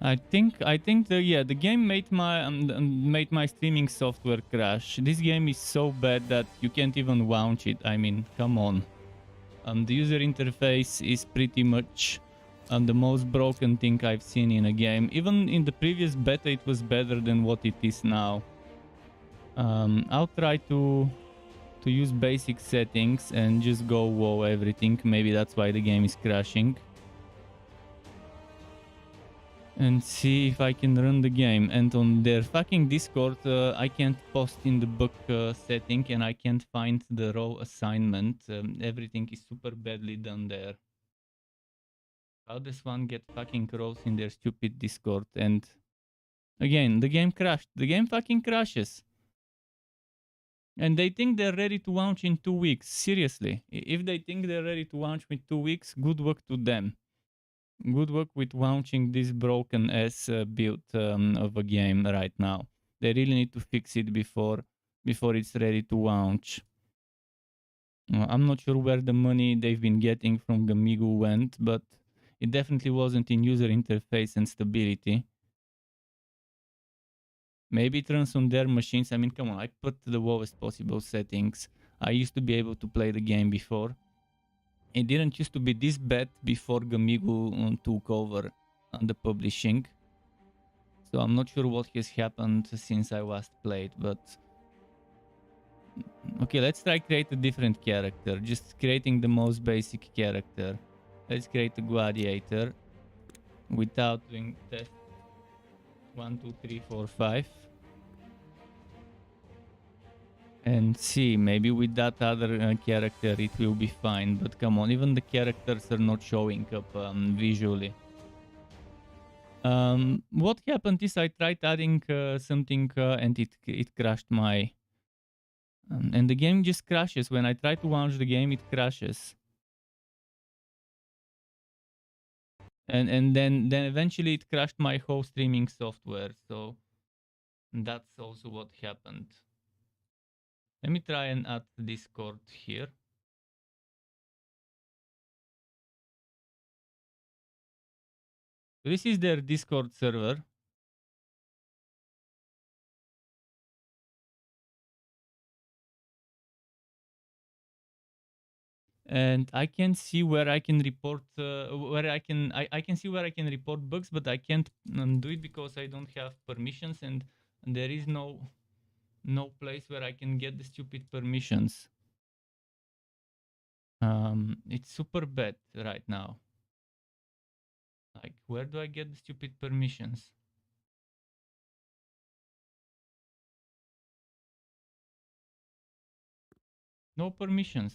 I think the game made my streaming software crash. This game is so bad that you can't even launch it. I mean, come on. The user interface is pretty much the most broken thing I've seen in a game. Even in the previous beta, it was better than what it is now. I'll try to use basic settings and just go whoa everything. Maybe that's why the game is crashing. And see if I can run the game. And on their fucking Discord, I can't post in the book setting and I can't find the row assignment. Everything is super badly done there. How does one get fucking rows in their stupid Discord? And again, the game crashed. The game fucking crashes. And they think they're ready to launch in 2 weeks. Seriously. If they think they're ready to launch in 2 weeks, good luck to them. Good luck with launching this broken ass build of a game right now. They really need to fix it before it's ready to launch. I'm not sure where the money they've been getting from Gamigo went, but it definitely wasn't in user interface and stability. Maybe it runs on their machines. I mean, come on, I put the lowest possible settings. I used to be able to play the game before. It didn't used to be this bad before Gamigo took over the publishing. So I'm not sure what has happened since I last played, but... Okay, let's try create a different character. Just creating the most basic character. Let's create a gladiator without doing test 1, 2, 3, 4, 5. And see, maybe with that other character it will be fine. But come on, even the characters are not showing up visually. What happened is I tried adding something and it crashed my... and the game just crashes. When I try to launch the game, it crashes. And then eventually it crashed my whole streaming software. So that's also what happened. Let me try and add Discord here. This is their Discord server. And I can see where I can report I can see where I can report bugs, but I can't do it because I don't have permissions, and there is no place where I can get the stupid permissions. It's super bad right now. Like, where do I get the stupid permissions? No permissions.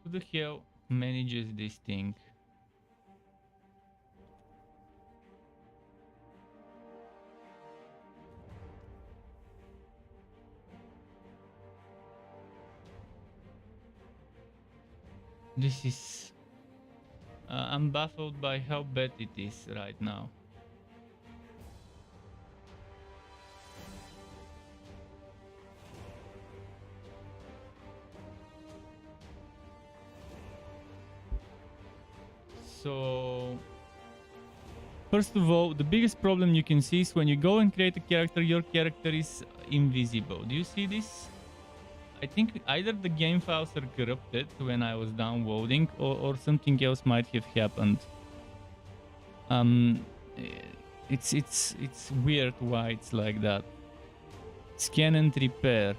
Who the hell manages this thing? This is... I'm baffled by how bad it is right now. So... First of all, the biggest problem you can see is when you go and create a character, your character is invisible. Do you see this? I think either the game files are corrupted when I was downloading, or something else might have happened. It's weird why it's like that. Scan and repair.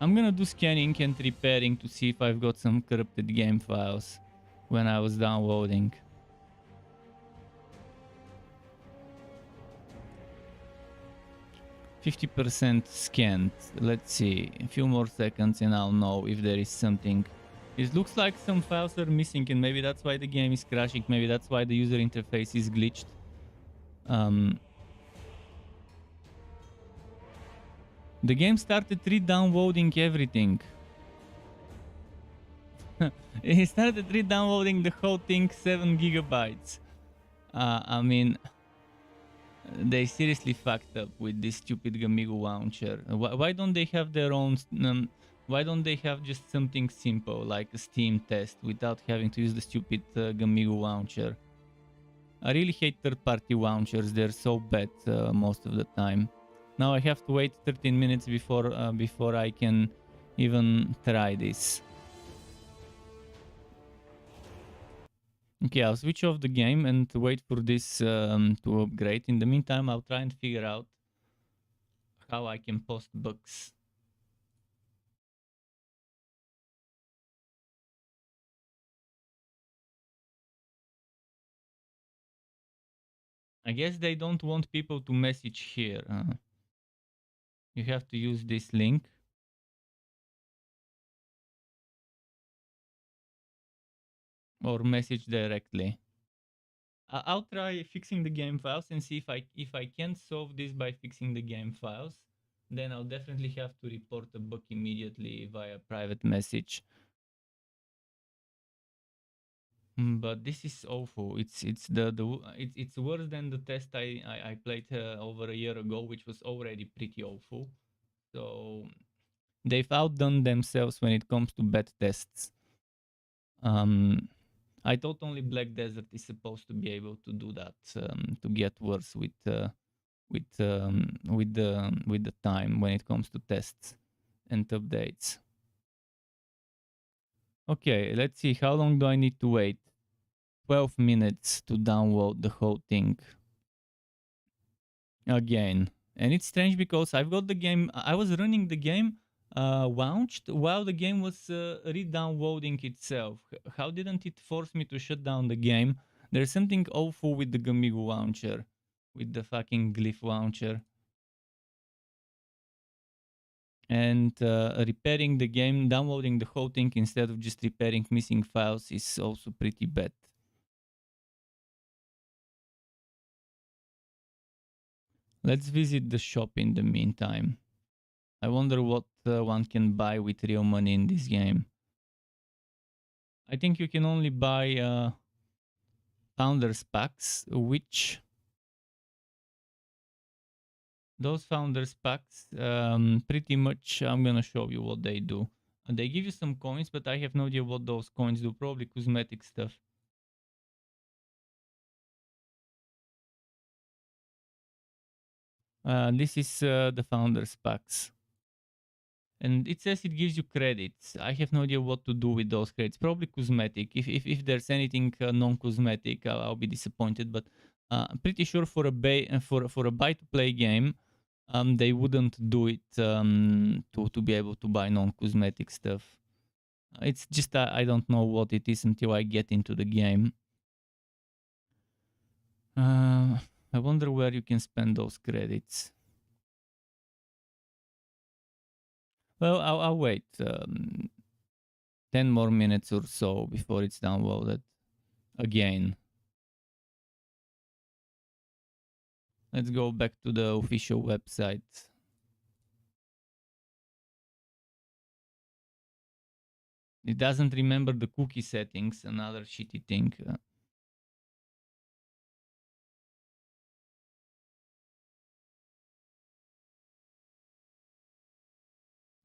I'm gonna do scanning and repairing to see if I've got some corrupted game files when I was downloading. %, scanned. Let's see, a few more seconds and I'll know if there is something. It looks like some files are missing, and maybe that's why the game is crashing. Maybe that's why the user interface is glitched. The game started re-downloading everything. It started re-downloading the whole thing, 7 gigabytes. I mean... They seriously fucked up with this stupid Gamigo launcher. Why don't they have their own Why don't they have just something simple like a Steam test without having to use the stupid Gamigo launcher? I really hate third-party launchers. They're so bad most of the time. Now I have to wait 13 minutes before I can even try this. Okay, I'll switch off the game and wait for this to upgrade. In the meantime, I'll try and figure out how I can post books. I guess they don't want people to message here. You have to use this link or message directly. I'll try fixing the game files and see if I can't solve this by fixing the game files. Then I'll definitely have to report the bug immediately via private message. But this is awful. It's worse than the test I played over a year ago, which was already pretty awful. So they've outdone themselves when it comes to bad tests. I thought only Black Desert is supposed to be able to do that, to get worse with the time when it comes to tests and updates. Okay, let's see. How long do I need to wait? 12 minutes to download the whole thing again. And it's strange because I've got the game. I was running the game launched while the game was re-downloading itself. How didn't it force me to shut down the game? There's something awful with the Gamigo launcher, with the fucking glyph launcher. And repairing the game, downloading the whole thing instead of just repairing missing files is also pretty bad. Let's visit the shop in the meantime. I wonder what one can buy with real money in this game. I think you can only buy founders packs, which those founders packs pretty much I'm gonna show you what they do. They give you some coins, but I have no idea what those coins do. Probably cosmetic stuff. This is the founders packs. And it says it gives you credits. I have no idea what to do with those credits. Probably cosmetic. If there's anything non-cosmetic, I'll be disappointed. But pretty sure for a buy to play game, they wouldn't do it to be able to buy non-cosmetic stuff. It's just I don't know what it is until I get into the game. I wonder where you can spend those credits. Well, I'll wait 10 more minutes or so before it's downloaded again. Let's go back to the official website. It doesn't remember the cookie settings, another shitty thing.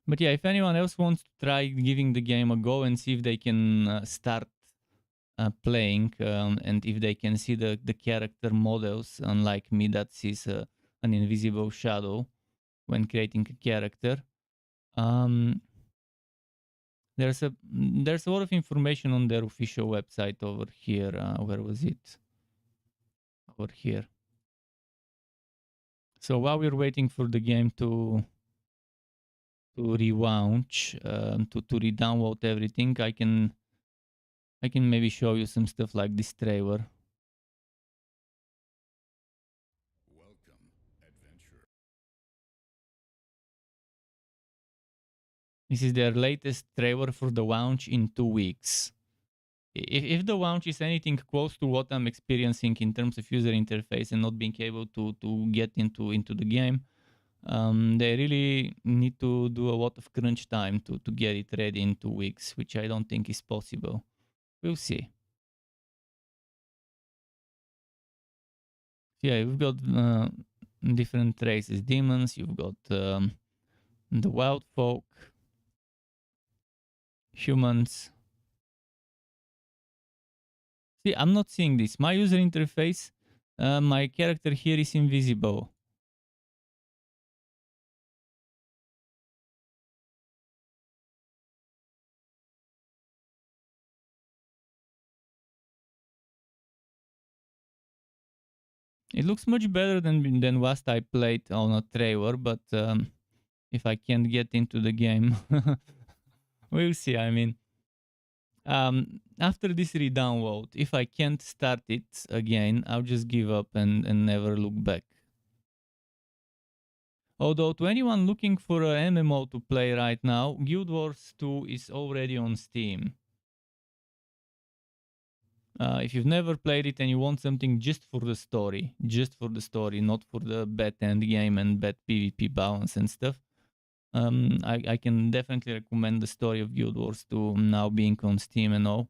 But yeah, if anyone else wants to try giving the game a go and see if they can start playing and if they can see the character models, unlike me that sees an invisible shadow when creating a character, um, there's a lot of information on their official website over here. Where was it? Over here. So while we're waiting for the game to relaunch, to re-download everything, I can maybe show you some stuff like this trailer. This is their latest trailer for the launch in 2 weeks. If the launch is anything close to what I'm experiencing in terms of user interface and not being able to get into the game, they really need to do a lot of crunch time to get it ready in 2 weeks, which I don't think is possible. We'll see. Yeah, you've got different races, demons. You've got the wild folk. Humans. See, I'm not seeing this. My user interface, my character here is invisible. It looks much better than what I played on a trailer, but if I can't get into the game, we'll see. I mean, after this re-download, if I can't start it again, I'll just give up and never look back. Although to anyone looking for an MMO to play right now, Guild Wars 2 is already on Steam. If you've never played it and you want something just for the story, not for the bad end game and bad PvP balance and stuff, I can definitely recommend the story of Guild Wars 2 now being on Steam and all.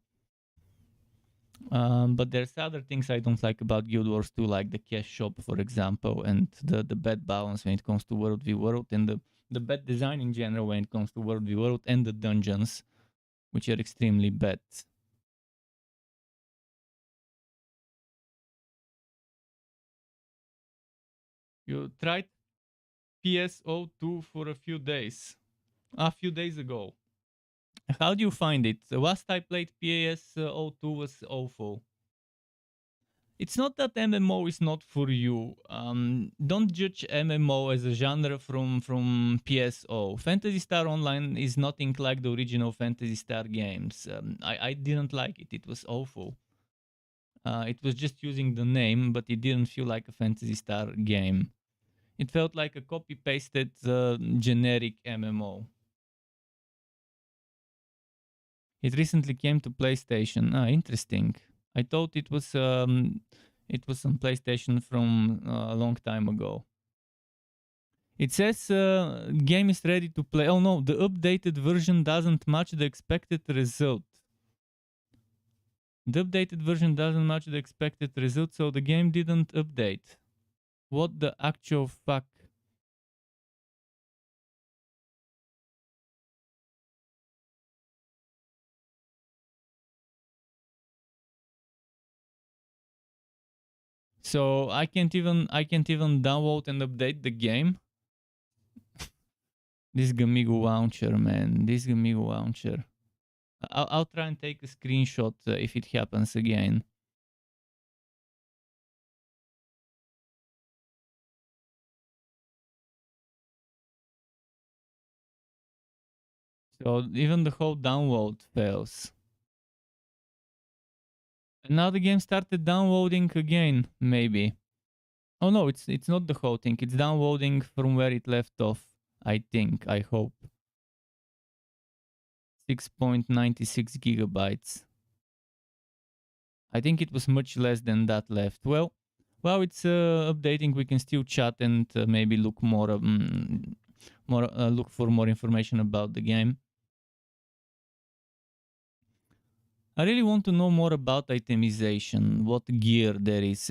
But there's other things I don't like about Guild Wars 2, like the cash shop, for example, and the bad balance when it comes to World v World, and the bad design in general when it comes to World v World, and the dungeons, which are extremely bad. You tried PSO2 for a few days ago. How do you find it? The last I played PSO2 was awful. It's not that MMO is not for you. Don't judge MMO as a genre from PSO. Phantasy Star Online is nothing like the original Phantasy Star games. I didn't like it. It was awful. It was just using the name, but it didn't feel like a Phantasy Star game. It felt like a copy pasted generic MMO. It recently came to PlayStation. Ah, interesting. I thought it was on PlayStation from a long time ago. It says game is ready to play. Oh no, the updated version doesn't match the expected result. The updated version doesn't match the expected result, so the game didn't update. What the actual fuck? So I can't even download and update the game. This Gamigo launcher, man. This Gamigo launcher. I'll try and take a screenshot if it happens again. So even the whole download fails. And now the game started downloading again, maybe. Oh no, it's not the whole thing. It's downloading from where it left off. I think. I hope. 6.96 gigabytes. I think it was much less than that left. Well, while it's updating, we can still chat and maybe look look for more information about the game. I really want to know more about itemization, what gear there is.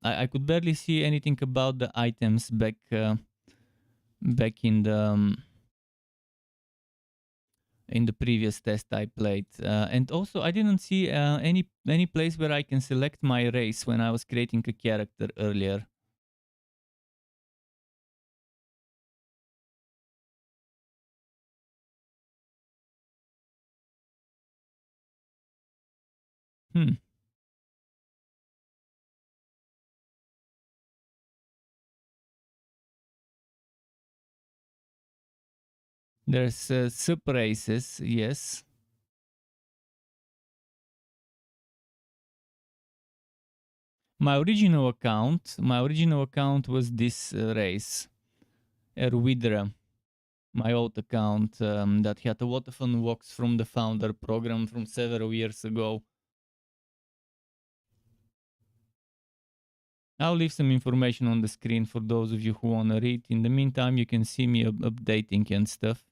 I could barely see anything about the items back in the previous test I played, and also I didn't see any place where I can select my race when I was creating a character earlier. Hmm. There's sub races, yes. My original account was this race, Erwidra. My old account that had a lot of unlocks from the founder program from several years ago. I'll leave some information on the screen for those of you who want to read. In the meantime, you can see me updating and stuff.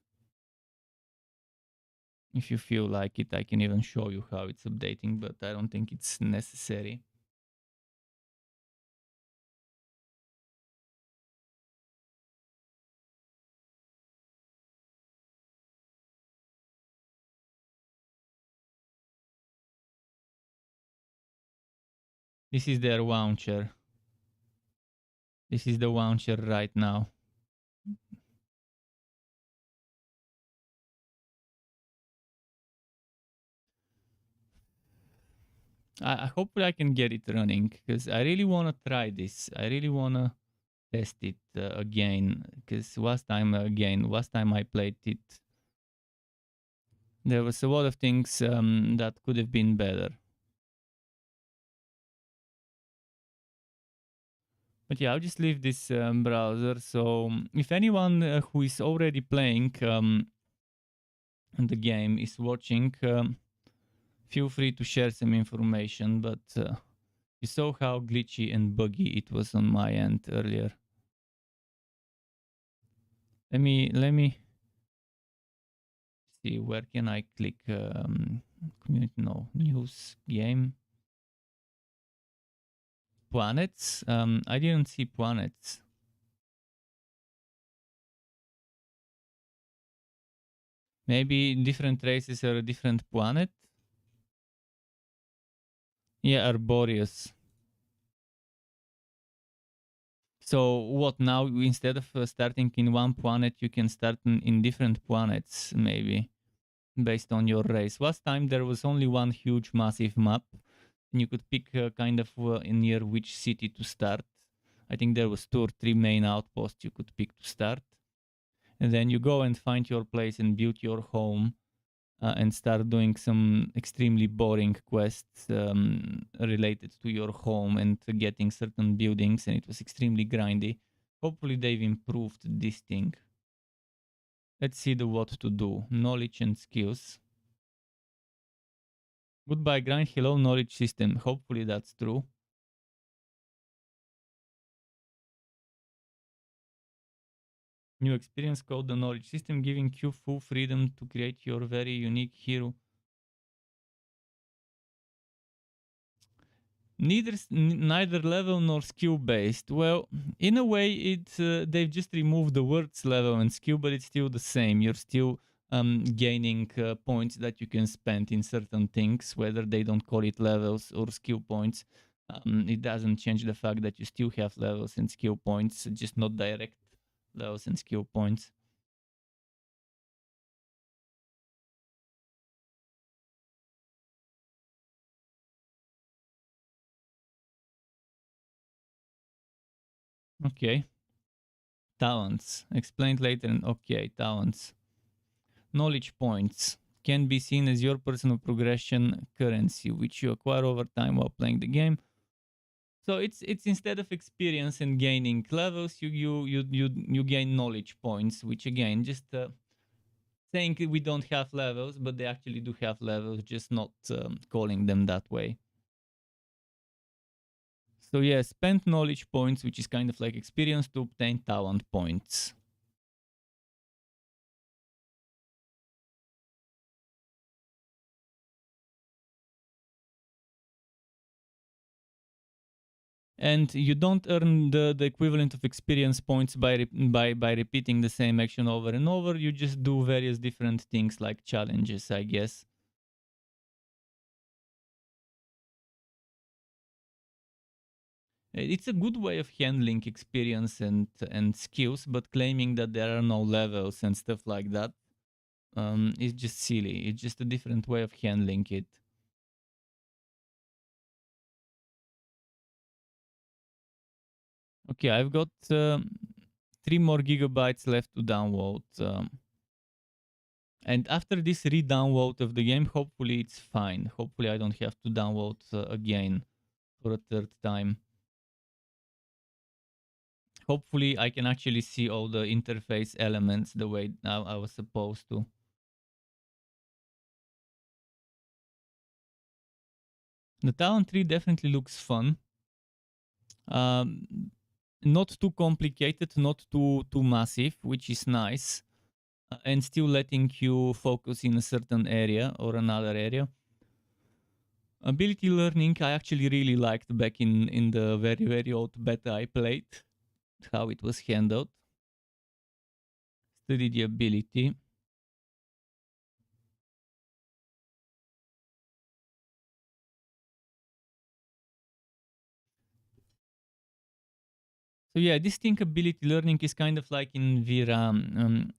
If you feel like it, I can even show you how it's updating, but I don't think it's necessary. This is their launcher. This is the launcher right now. Hopefully I can get it running because I really want to try this. I really want to test it again because last time I played it, there was a lot of things that could have been better. But yeah, I'll just leave this browser. So if anyone who is already playing the game is watching, feel free to share some information. But you saw how glitchy and buggy it was on my end earlier. Let me see, where can I click? Community, no, news, game, planets. I didn't see planets. Maybe different races are a different planet. Yeah, Arboreus. So what now? Instead of starting in one planet, you can start in different planets, maybe based on your race. Last time there was only one huge, massive map, and you could pick kind of near which city to start. I think there was 2 or 3 main outposts you could pick to start, and then you go and find your place and build your home. And start doing some extremely boring quests related to your home and getting certain buildings, and it was extremely grindy. Hopefully they've improved this thing. Let's see the what to do. Knowledge and skills. Goodbye grind, hello knowledge system. Hopefully that's true. New experience called the knowledge system, giving you full freedom to create your very unique hero. Neither level nor skill based. Well, in a way, they've just removed the words level and skill, but it's still the same. You're still gaining points that you can spend in certain things, whether they don't call it levels or skill points. It doesn't change the fact that you still have levels and skill points, just not direct levels and skill points. Okay. Talents. Explained later. Okay, talents. Knowledge points can be seen as your personal progression currency, which you acquire over time while playing the game. So it's instead of experience and gaining levels, you gain knowledge points, which again just saying we don't have levels, but they actually do have levels, just not calling them that way. So yeah, spend knowledge points, which is kind of like experience, to obtain talent points. And you don't earn the equivalent of experience points by repeating the same action over and over. You just do various different things like challenges, I guess. It's a good way of handling experience and skills, but claiming that there are no levels and stuff like that is just silly. It's just a different way of handling it. Okay, I've got 3 more gigabytes left to download. And after this re-download of the game, hopefully it's fine. Hopefully I don't have to download again for a 3rd time. Hopefully I can actually see all the interface elements the way I was supposed to. The talent tree definitely looks fun. Not too complicated, not too massive, which is nice. And still letting you focus in a certain area or another area. Ability learning, I actually really liked back in the very, very old beta I played, how it was handled. Study the ability. So yeah, this thinkability learning is kind of like in Vera,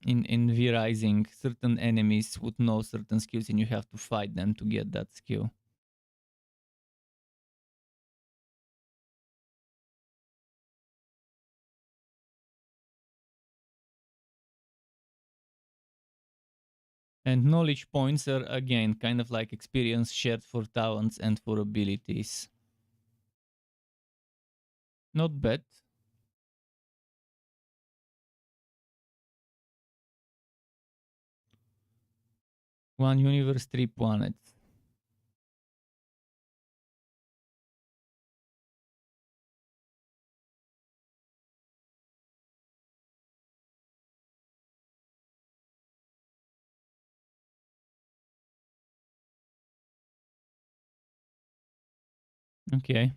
in V-Rising, certain enemies would know certain skills and you have to fight them to get that skill. And knowledge points are again kind of like experience shared for talents and for abilities. Not bad. One universe, three planets. Okay.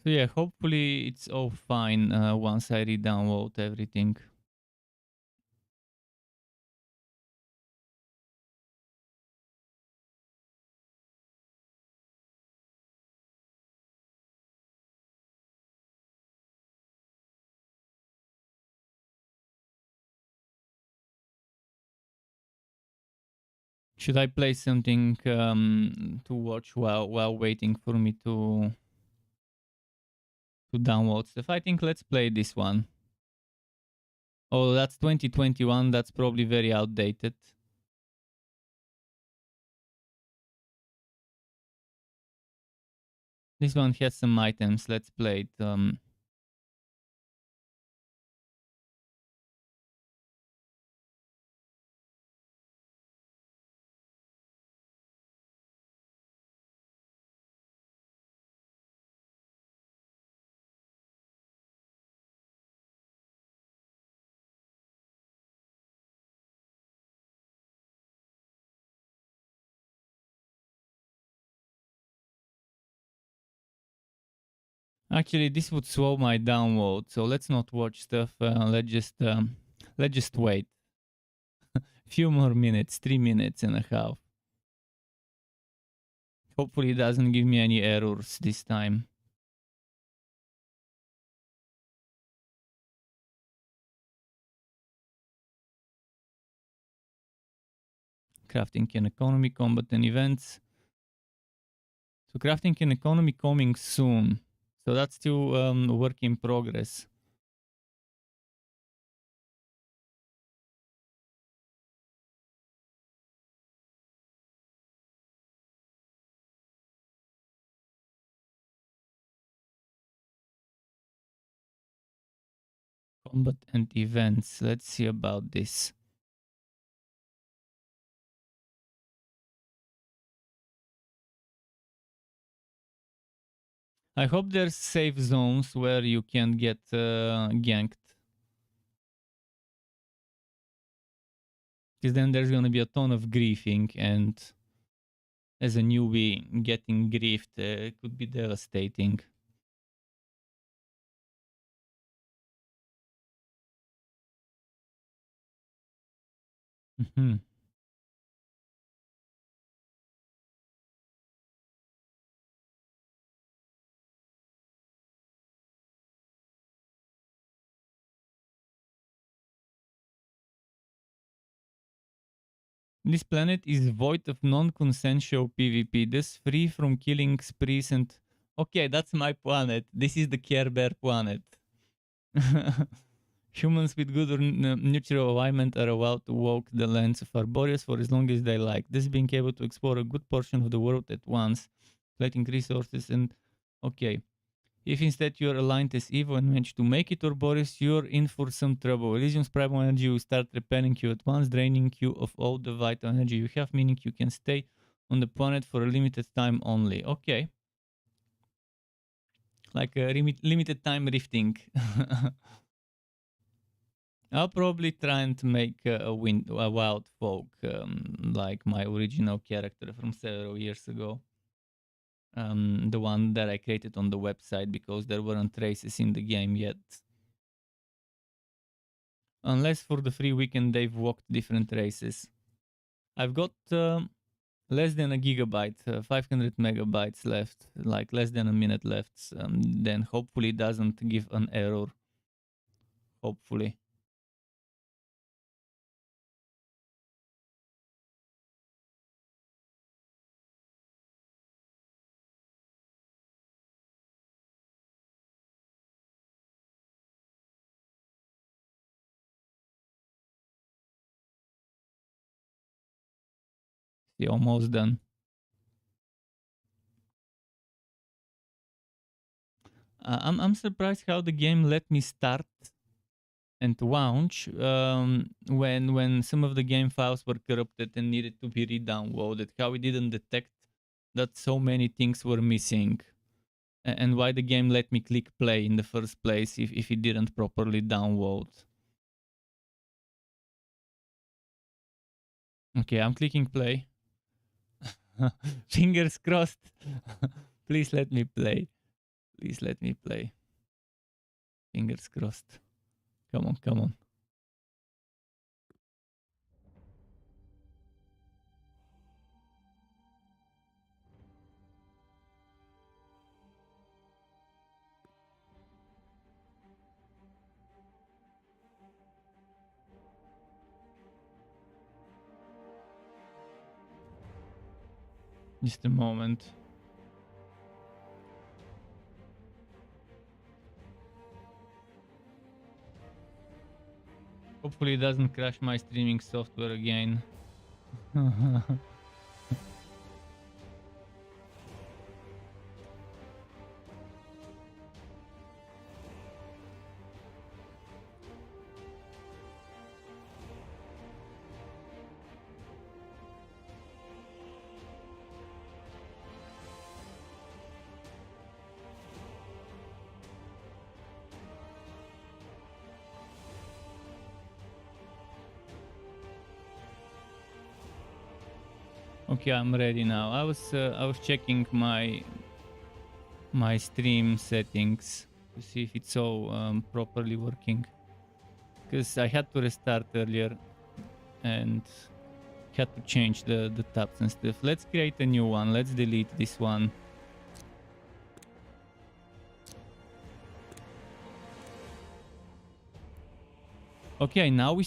So yeah, hopefully it's all fine once I re-download everything. Should I play something to watch while waiting for me to download stuff? I think let's play this one. Oh, that's 2021. That's probably very outdated. This one has some items. Let's play it. Actually, this would slow my download. So let's not watch stuff. Let's just wait. Few more minutes. 3 minutes and a half. Hopefully, it doesn't give me any errors this time. Crafting and economy, combat and events. So crafting and economy coming soon. So that's still work in progress. Combat and events. Let's see about this. I hope there's safe zones where you can get ganked. Because then there's gonna be a ton of griefing, and as a newbie, getting griefed could be devastating. Mhm. This planet is void of non-consensual PvP. This free from killing sprees and... Okay, that's my planet. This is the Care Bear planet. Humans with good or neutral alignment are allowed to walk the lands of Arboreus for as long as they like. This being able to explore a good portion of the world at once, collecting resources and... Okay. If instead you're aligned as evil and manage to make it Arboreus, you're in for some trouble. Elysium's primal energy will start repelling you at once, draining you of all the vital energy you have, meaning you can stay on the planet for a limited time only. Okay. Like a limited time rifting. I'll probably try and make a wild folk like my original character from several years ago. The one that I created on the website, because there weren't races in the game yet. Unless for the free weekend they've walked different races. I've got less than a gigabyte, 500 megabytes left, like less than a minute left. Then hopefully it doesn't give an error. Hopefully. See, almost done. I'm surprised how the game let me start and launch when some of the game files were corrupted and needed to be re-downloaded. How it didn't detect that so many things were missing, and why the game let me click play in the first place if it didn't properly download. Okay, I'm clicking play. Fingers crossed. Please let me play. Please let me play. Fingers crossed. Come on, come on. Just a moment. Hopefully it doesn't crash my streaming software again. Okay, I'm ready now. I was checking my stream settings to see if it's all properly working, because I had to restart earlier and had to change the tabs and stuff. Let's create a new one. Let's delete this one. Okay, now we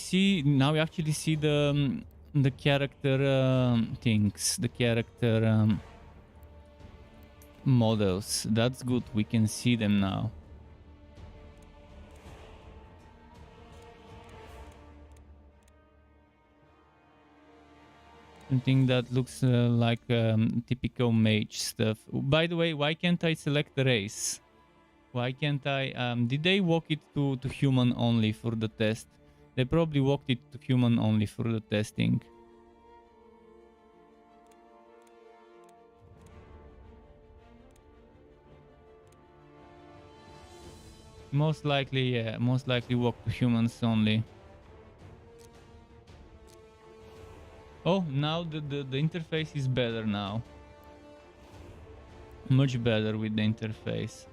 actually see the character things, the character models. That's good. We can see them now. Something that looks like typical mage stuff. By the way, why can't I select the race? Why can't I? Did they walk it to human only for the test? They probably walked it to human only for the testing. Most likely, yeah. Most likely walk to humans only. Oh, now the interface is better now. Much better with the interface.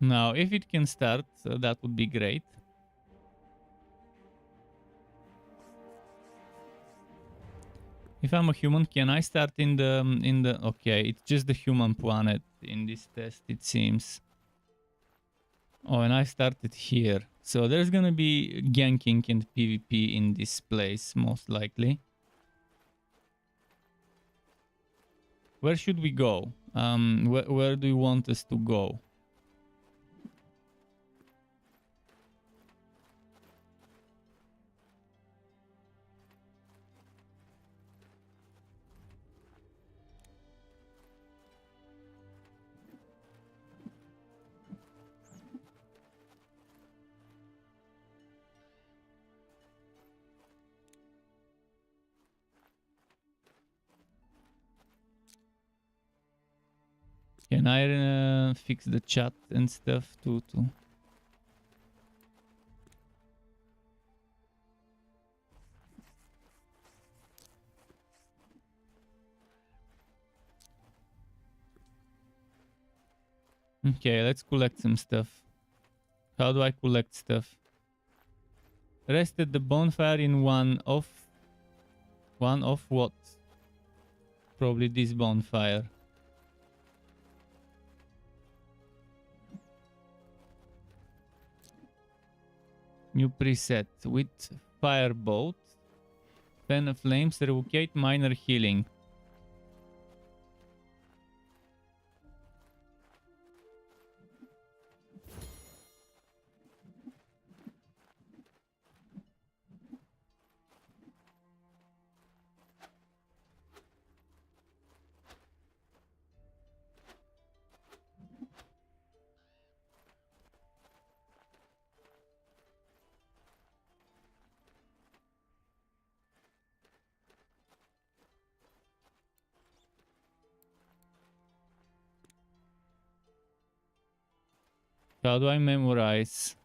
Now, if it can start, that would be great. If I'm a human, can I start in the? Okay, it's just the human planet in this test, it seems. Oh, and I started here. So there's gonna be ganking and PvP in this place, most likely. Where should we go? Where do you want us to go? Can I fix the chat and stuff too? Okay, let's collect some stuff. How do I collect stuff? Rest at the bonfire in one of what? Probably this bonfire. New preset with firebolt, fan of flames, revocate minor healing. How do I memorize?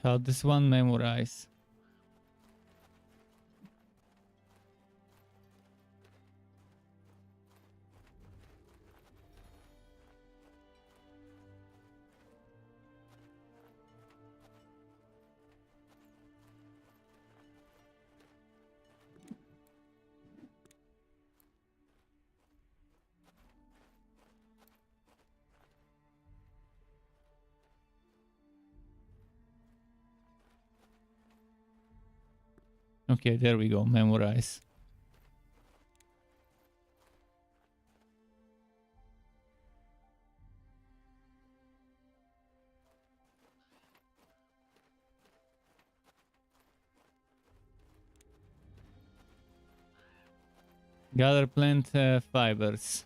How does one memorize? Okay, there we go. Memorize. Gather plant fibers.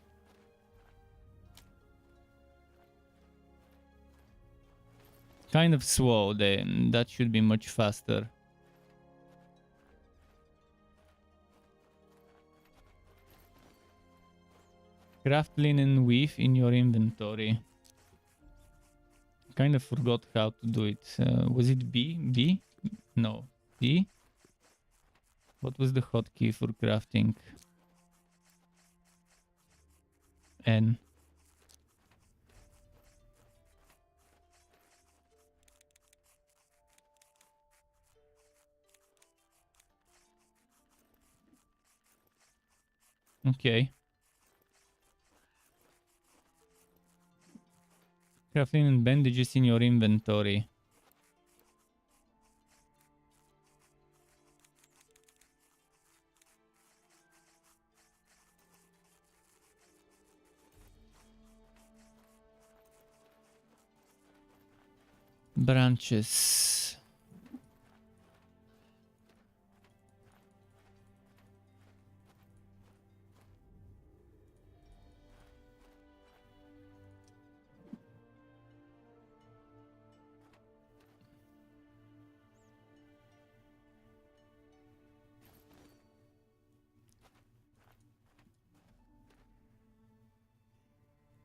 Kind of slow. That should be much faster. Craft linen weave in your inventory. Kind of forgot how to do it. Was it B? B? No. B? What was the hotkey for crafting? N. Okay. Craft linen bandages in your inventory. Branches.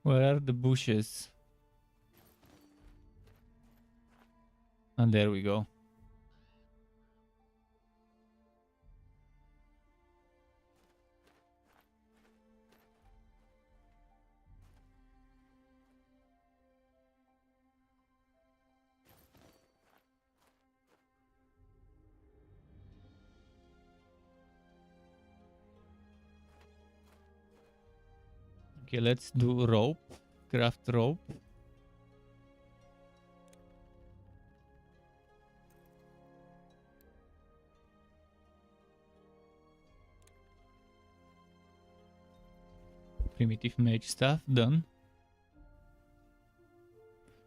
Where are the bushes? And there we go. Okay, let's do rope. Craft rope. Primitive mage stuff, done.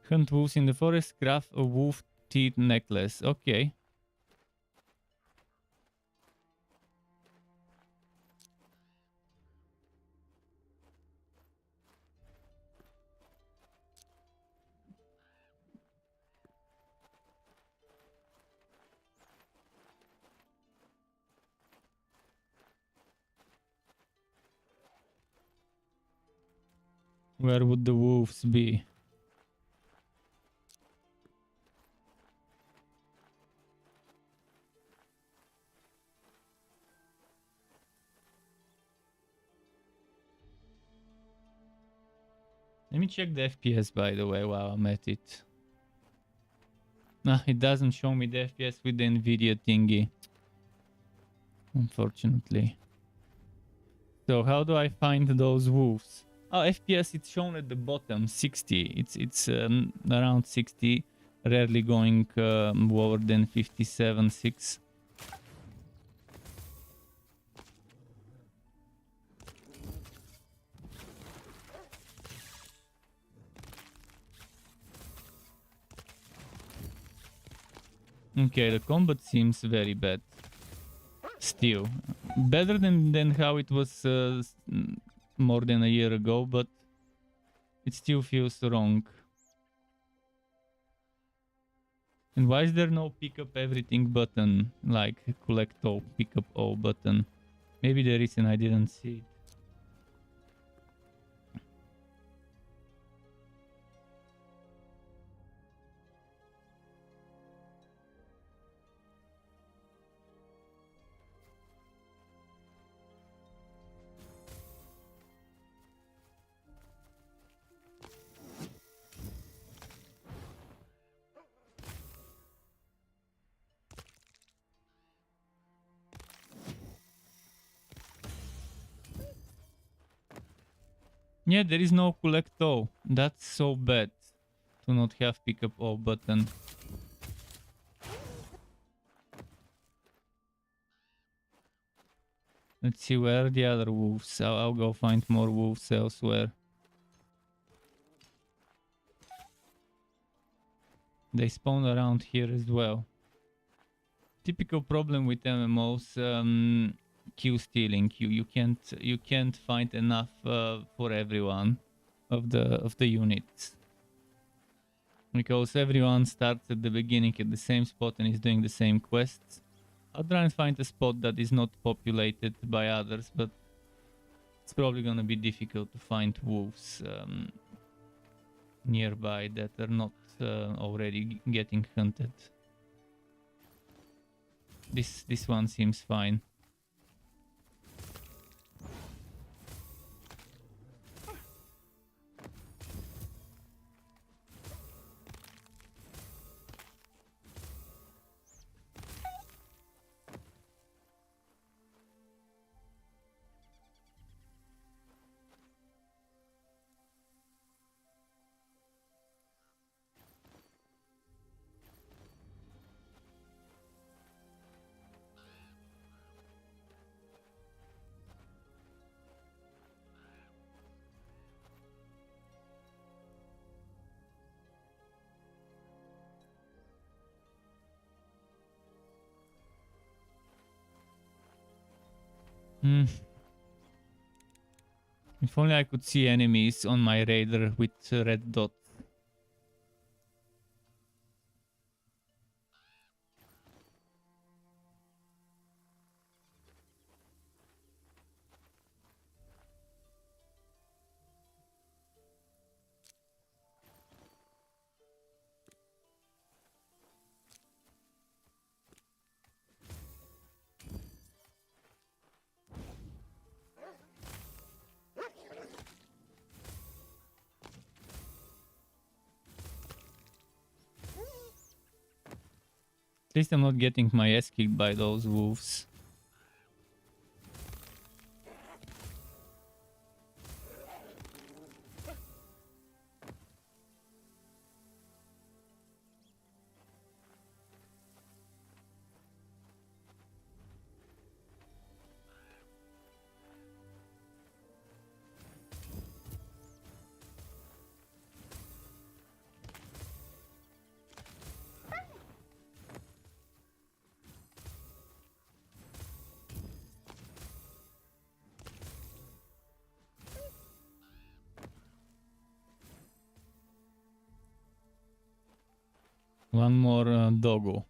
Hunt wolves in the forest, craft a wolf teeth necklace. Okay. Where would the wolves be? Let me check the FPS, by the way, while I'm at it. Nah, it doesn't show me the FPS with the NVIDIA thingy. Unfortunately. So how do I find those wolves? Oh, FPS, it's shown at the bottom, 60. It's around 60, rarely going lower than 57, 6. Okay, the combat seems very bad. Still. Better than how it was more than a year ago, but it still feels wrong. And why is there no pick up everything button, like collect all, pick up all button? Maybe there is and I didn't see it. Yeah, there is no collect all. That's so bad to not have pick up all button. Let's see where are the other wolves. I'll go find more wolves elsewhere. They spawn around here as well. Typical problem with MMOs, kill stealing. You can't find enough for everyone of the units. Because everyone starts at the beginning at the same spot and is doing the same quests. I'll try and find a spot that is not populated by others, but it's probably gonna be difficult to find wolves nearby that are not already getting hunted. This one seems fine. If only I could see enemies on my radar with red dot. At least I'm not getting my ass kicked by those wolves. One more doggo.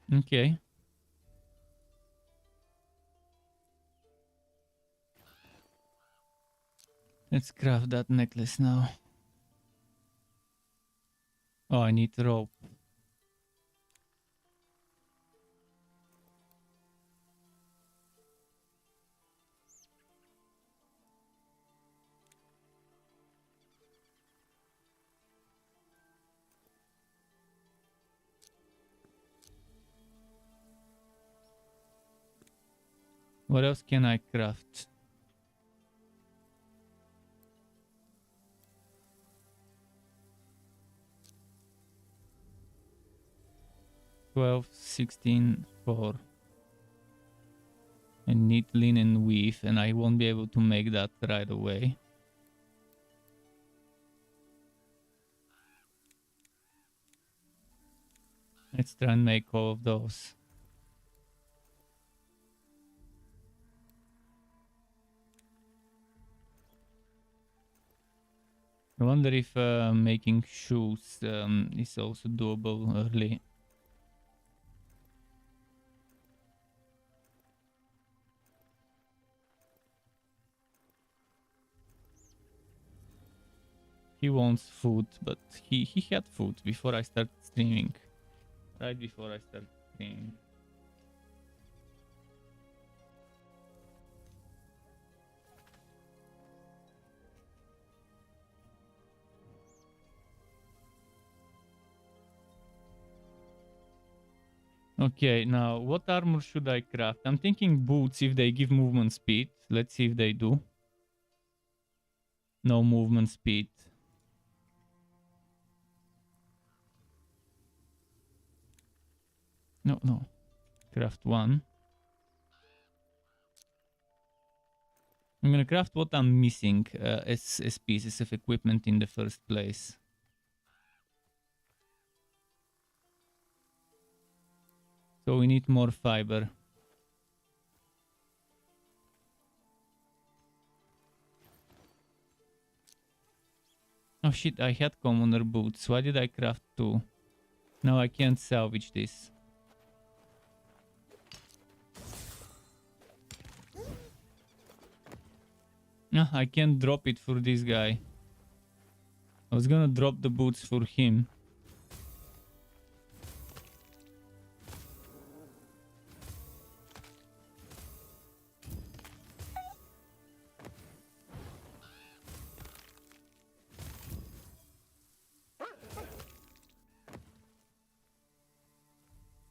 Okay. Let's craft that necklace now. Oh, I need rope. What else can I craft? 12, 16, 4. I need linen weave, and I won't be able to make that right away. Let's try and make all of those. I wonder if making shoes is also doable early. He wants food, but he had food before I started streaming. Right before I started streaming. Okay, now what armor should I craft? I'm thinking boots if they give movement speed. Let's see if they do. No movement speed. No. Craft one. I'm gonna craft what I'm missing as pieces of equipment in the first place. So we need more fiber. Oh shit, I had commoner boots. Why did I craft two? Now I can't salvage this. No, I can't drop it for this guy. I was gonna drop the boots for him.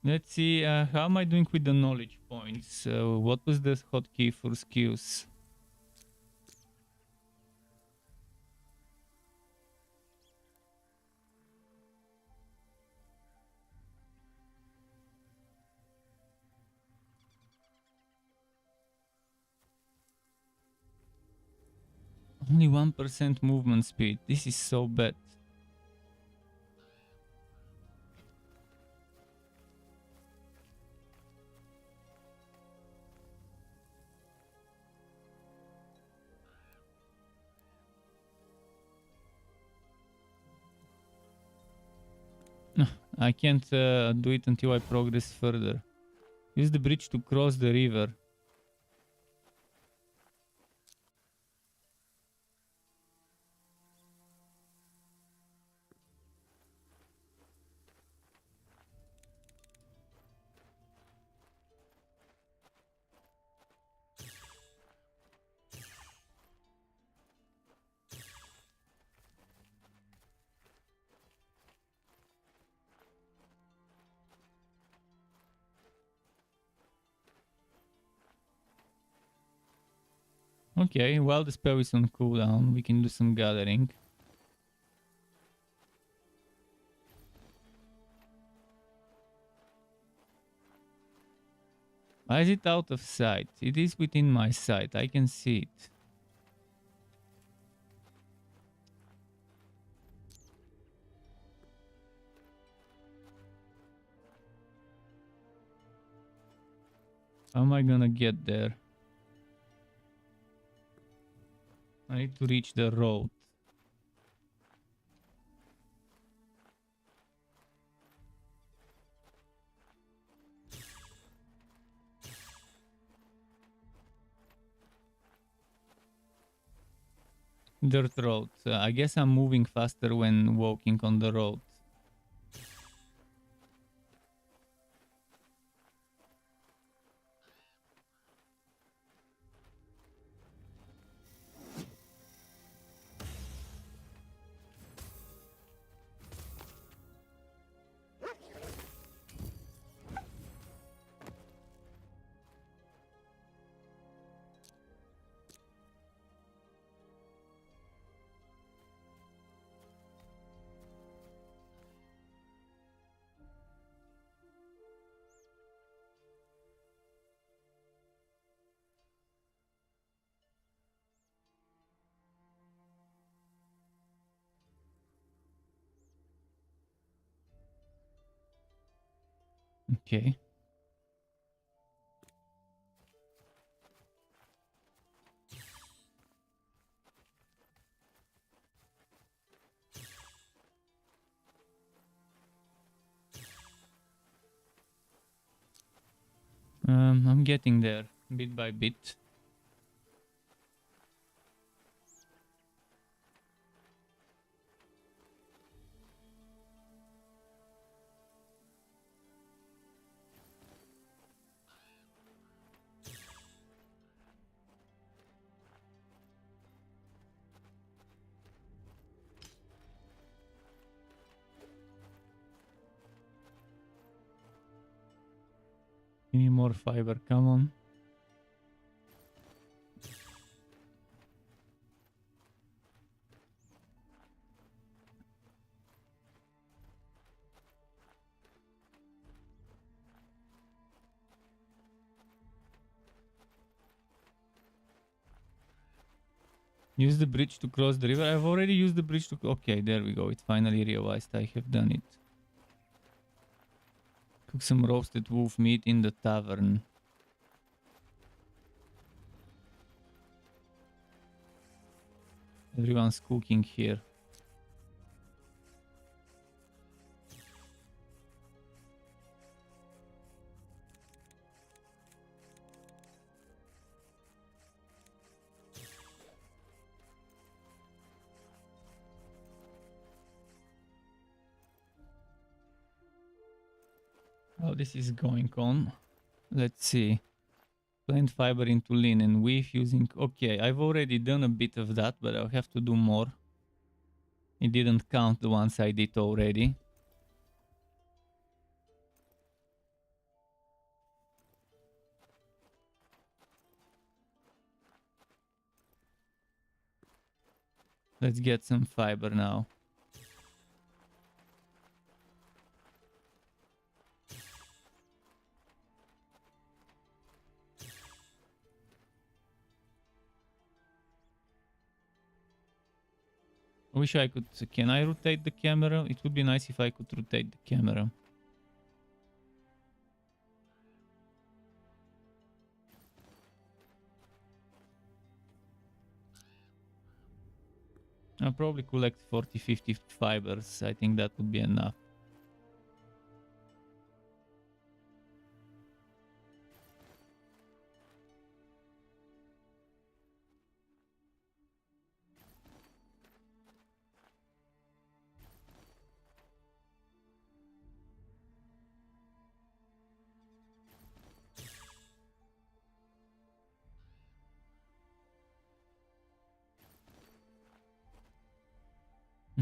Let's see, how am I doing with the knowledge points? What was the hotkey for skills? Only 1% movement speed. This is so bad. I can't do it until I progress further. Use the bridge to cross the river. Okay, while the spell is on cooldown, we can do some gathering. Why is it out of sight? It is within my sight. I can see it. How am I gonna get there? I need to reach the road. Dirt road. I guess I'm moving faster when walking on the road. Okay. I'm getting there bit by bit. Give me more fiber, come on. Use the bridge to cross the river. I've already used the bridge to... Okay, there we go. It finally realized I have done it. Cook some roasted wolf meat in the tavern. Everyone's cooking here. How this is going on. Let's see. Plant fiber into linen. Weave using... Okay, I've already done a bit of that, but I'll have to do more. It didn't count the ones I did already. Let's get some fiber now. I wish I could... Can I rotate the camera? It would be nice if I could rotate the camera. I'll probably collect 40-50 fibers. I think that would be enough.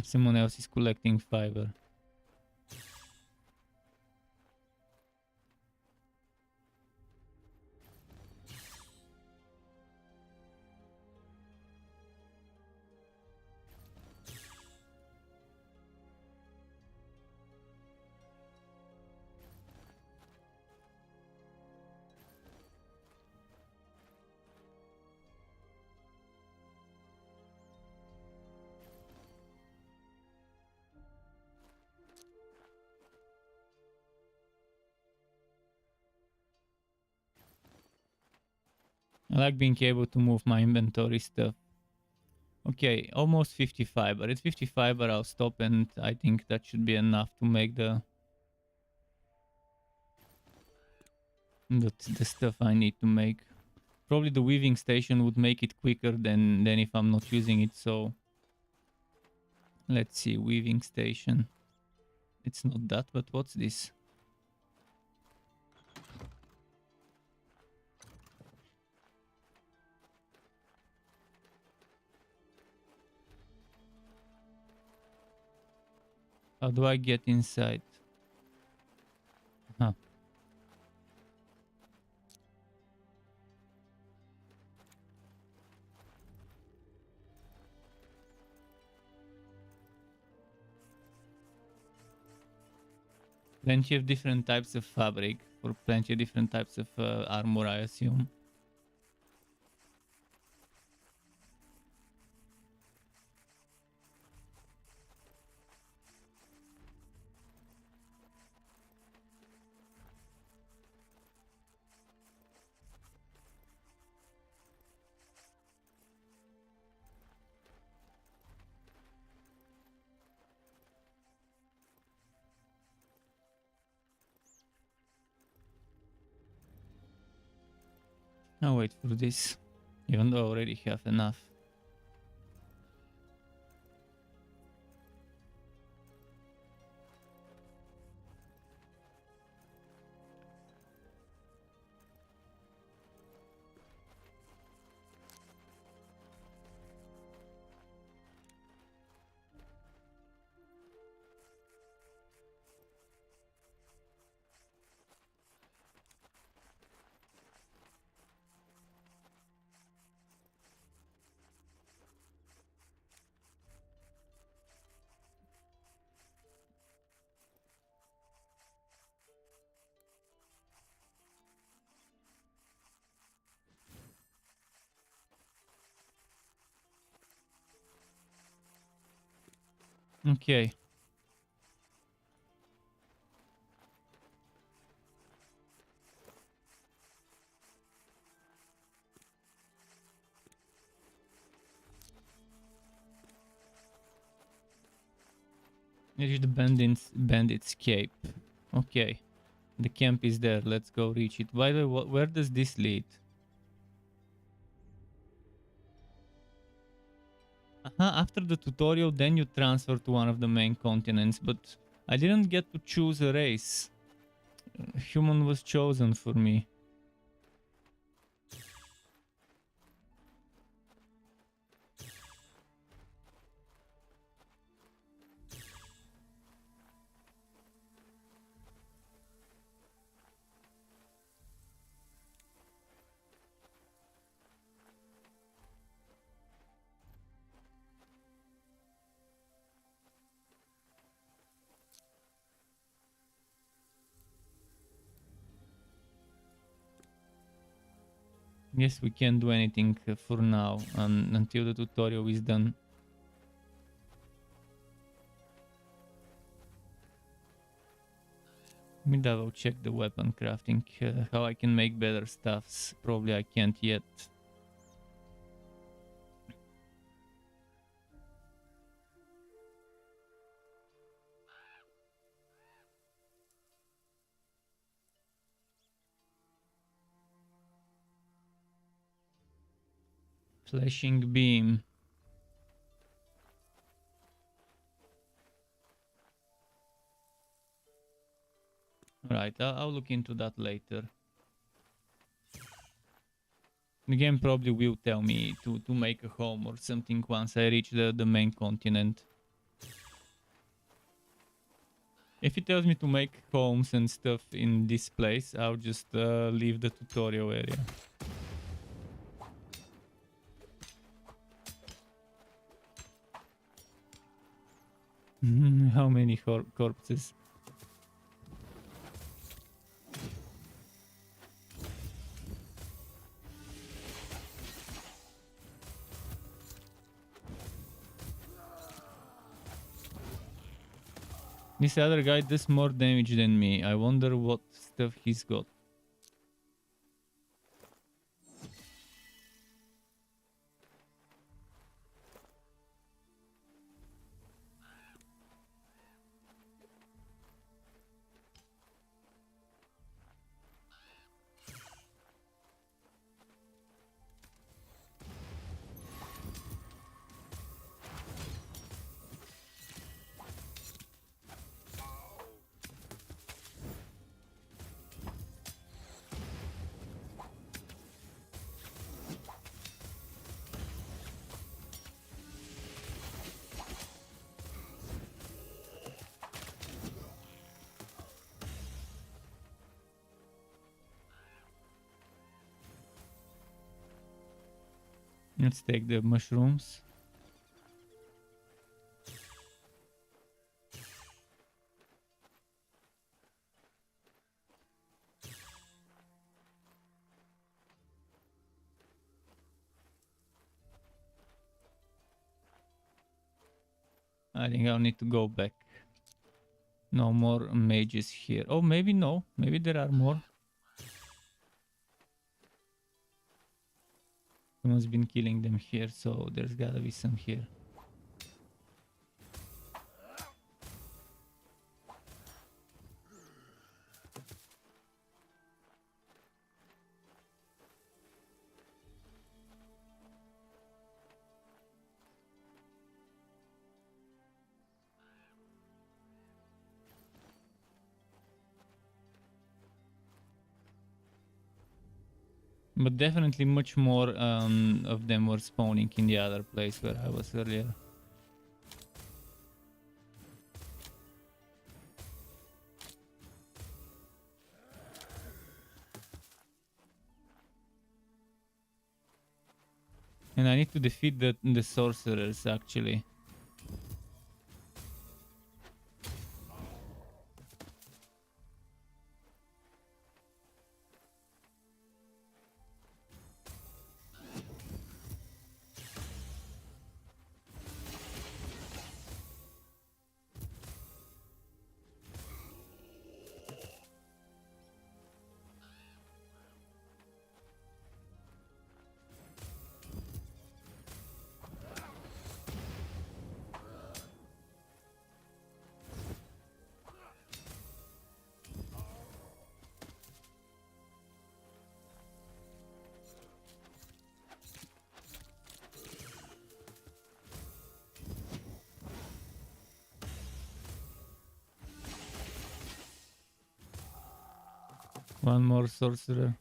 Someone else is collecting fiber. I like being able to move my inventory stuff. Okay, almost 50 fiber. At 50 fiber I'll stop, and I think that should be enough to make the stuff I need to make. Probably the weaving station would make it quicker than if I'm not using it, so let's see, weaving station. It's not that, but what's this? How do I get inside? Huh. Plenty of different types of fabric for plenty of different types of armor, I assume. I'll wait for this, even though I already have enough. Okay. Reach the bandit's cape. Okay. The camp is there. Let's go reach it. By the way, where does this lead? After the tutorial, then you transfer to one of the main continents, but I didn't get to choose a race. Human was chosen for me. Yes, we can't do anything for now until the tutorial is done. Let me double check the weapon crafting, how I can make better stuffs. Probably I can't yet. Flashing beam. Right, I'll look into that later. The game probably will tell me to make a home or something once I reach the main continent. If it tells me to make homes and stuff in this place, I'll just leave the tutorial area. How many corpses? This other guy does more damage than me. I wonder what stuff he's got. Let's take the mushrooms. I think I'll need to go back. No more mages here. Oh, maybe no. Maybe there are more. Someone's been killing them here, so there's gotta be some here. But definitely much more of them were spawning in the other place where I was earlier. And I need to defeat the sorcerers actually. One more sorcerer.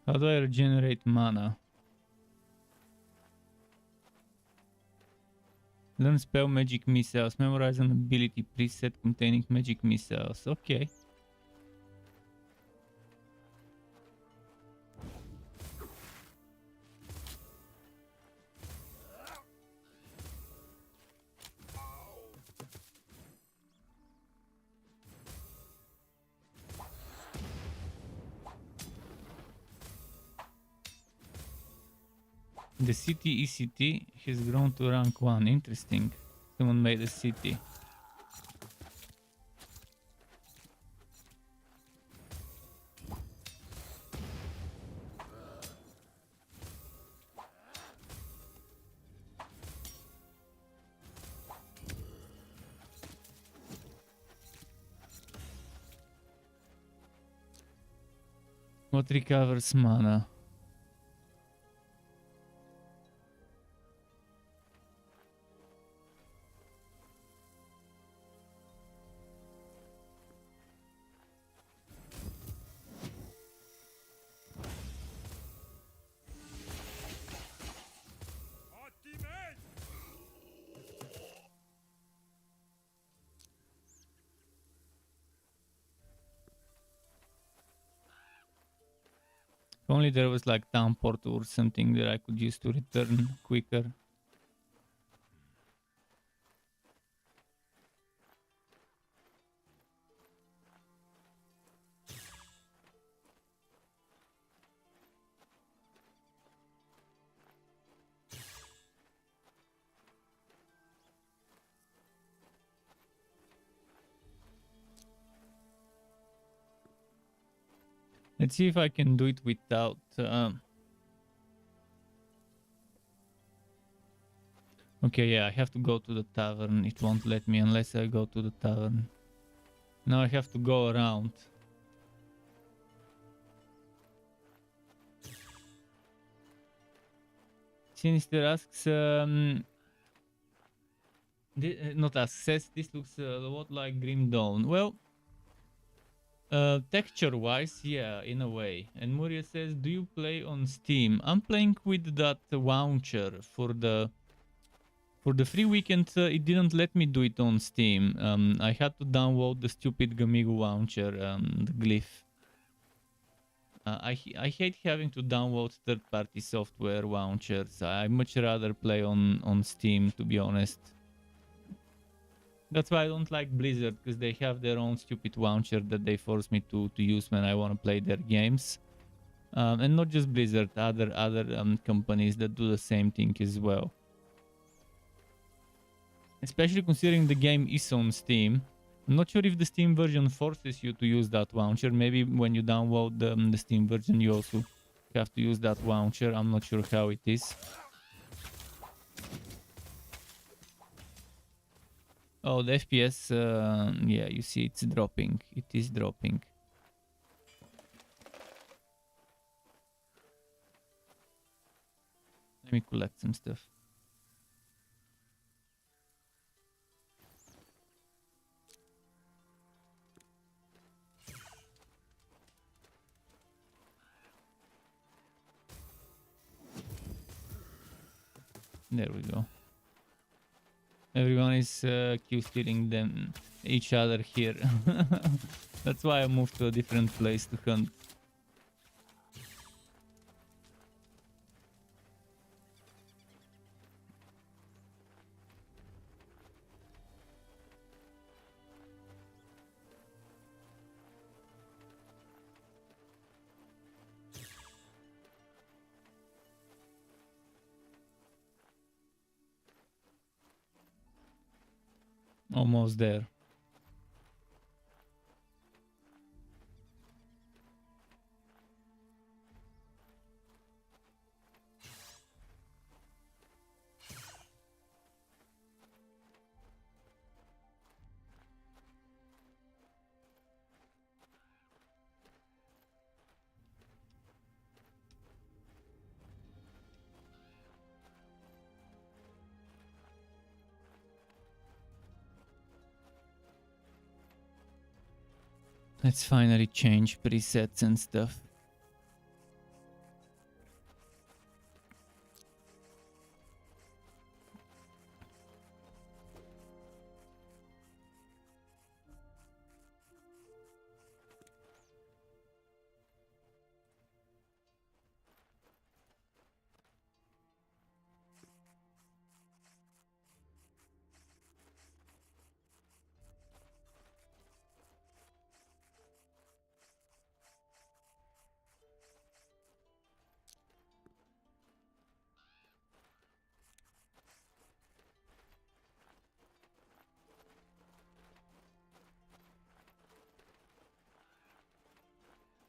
How do I regenerate mana? Learn spell magic missiles. Memorize an ability preset containing magic missiles. Okay. The city ECT has grown to rank 1. Interesting. Someone made a city. What recovers mana? If only there was like town portal or something that I could use to return quicker. Let's see if I can do it without... Okay, yeah, I have to go to the tavern. It won't let me unless I go to the tavern. Now I have to go around. Sinister asks, not asks, says this looks a lot like Grim Dawn. Well, texture-wise, yeah, in a way. And Muria says, do you play on Steam? I'm playing with that launcher for the free weekend. It didn't let me do it on Steam. I had to download the stupid Gamigo launcher, the glyph. I hate having to download third-party software launchers. I much rather play on Steam, to be honest. That's why I don't like Blizzard, because they have their own stupid launcher that they force me to use when I want to play their games. And not just Blizzard, other companies that do the same thing as well. Especially considering the game is on Steam. I'm not sure if the Steam version forces you to use that launcher. Maybe when you download the Steam version, you also have to use that launcher. I'm not sure how it is. Oh, the FPS, yeah, you see it's dropping. It is dropping. Let me collect some stuff. There we go. Everyone is Q stealing them each other here. That's why I moved to a different place to hunt. Almost there. Let's finally change presets and stuff.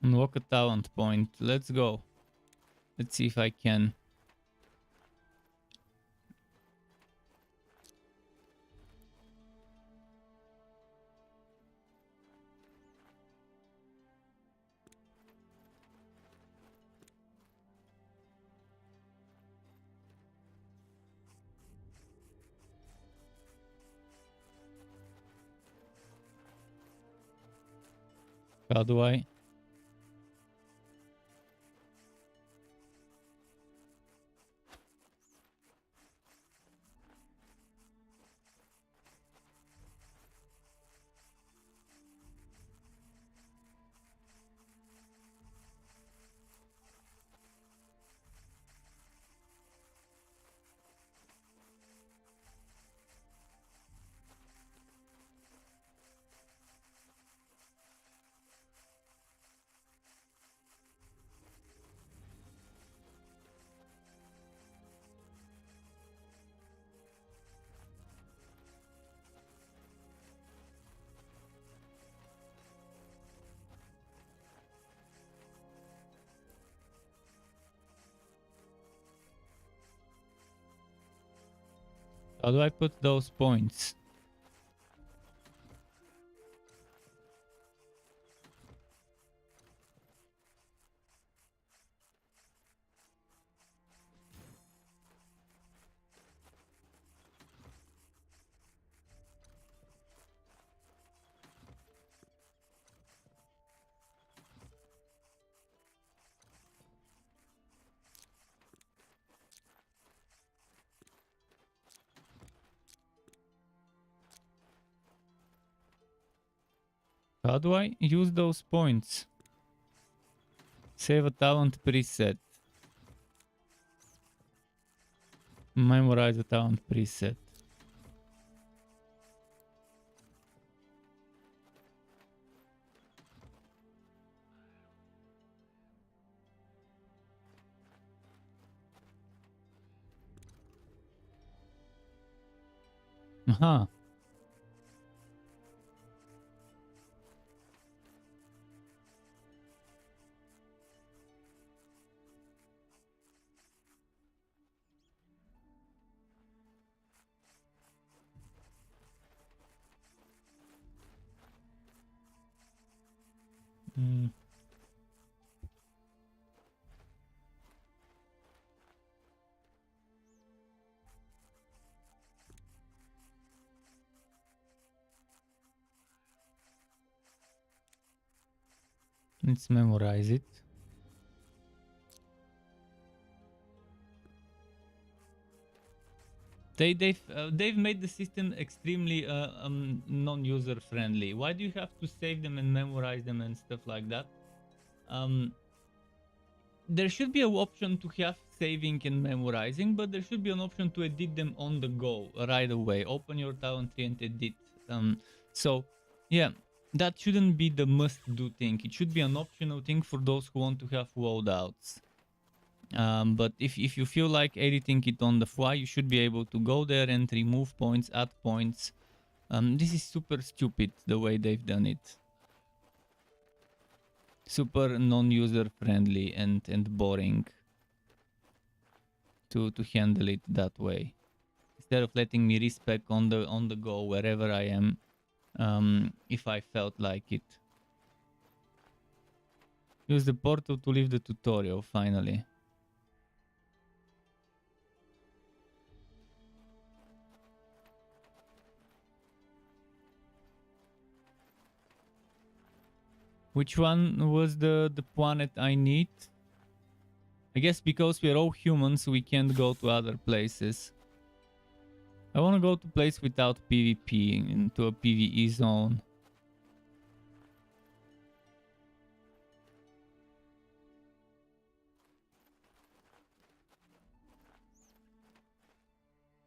Unlock a talent point. Let's go. Let's see if I can. How do I? How do I put those points? How do I use those points? Save a talent preset. Memorize a talent preset. Aha. Mm. Let's memorize it. They've made the system extremely non-user friendly. Why do you have to save them and memorize them and stuff like that? There should be an option to have saving and memorizing, but there should be an option to edit them on the go right away. Open your talent tree and edit. So yeah, that shouldn't be the must-do thing. It should be an optional thing for those who want to have loadouts. But if you feel like editing it on the fly, you should be able to go there and remove points, add points. This is super stupid the way they've done it. Super non-user friendly and boring to handle it that way. Instead of letting me respec on the go wherever I am, if I felt like it. Use the portal to leave the tutorial finally. Which one was the planet I need? I guess because we're all humans, we can't go to other places. I want to go to a place without PvP, into a PvE zone.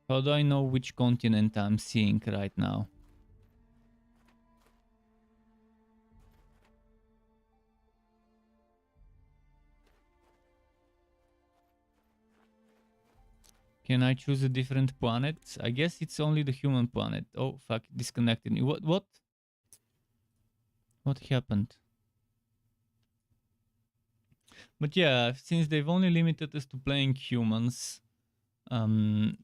How do I know which continent I'm seeing right now? Can I choose a different planet? I guess it's only the human planet. Oh, fuck, disconnected me. What? What happened? But yeah, since they've only limited us to playing humans, it's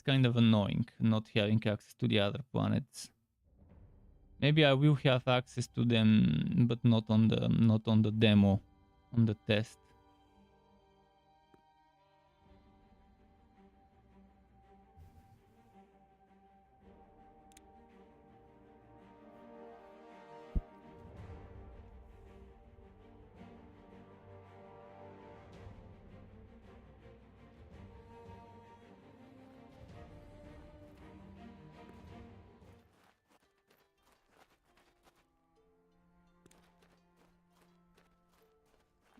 kind of annoying not having access to the other planets. Maybe I will have access to them, but not on the demo, on the test.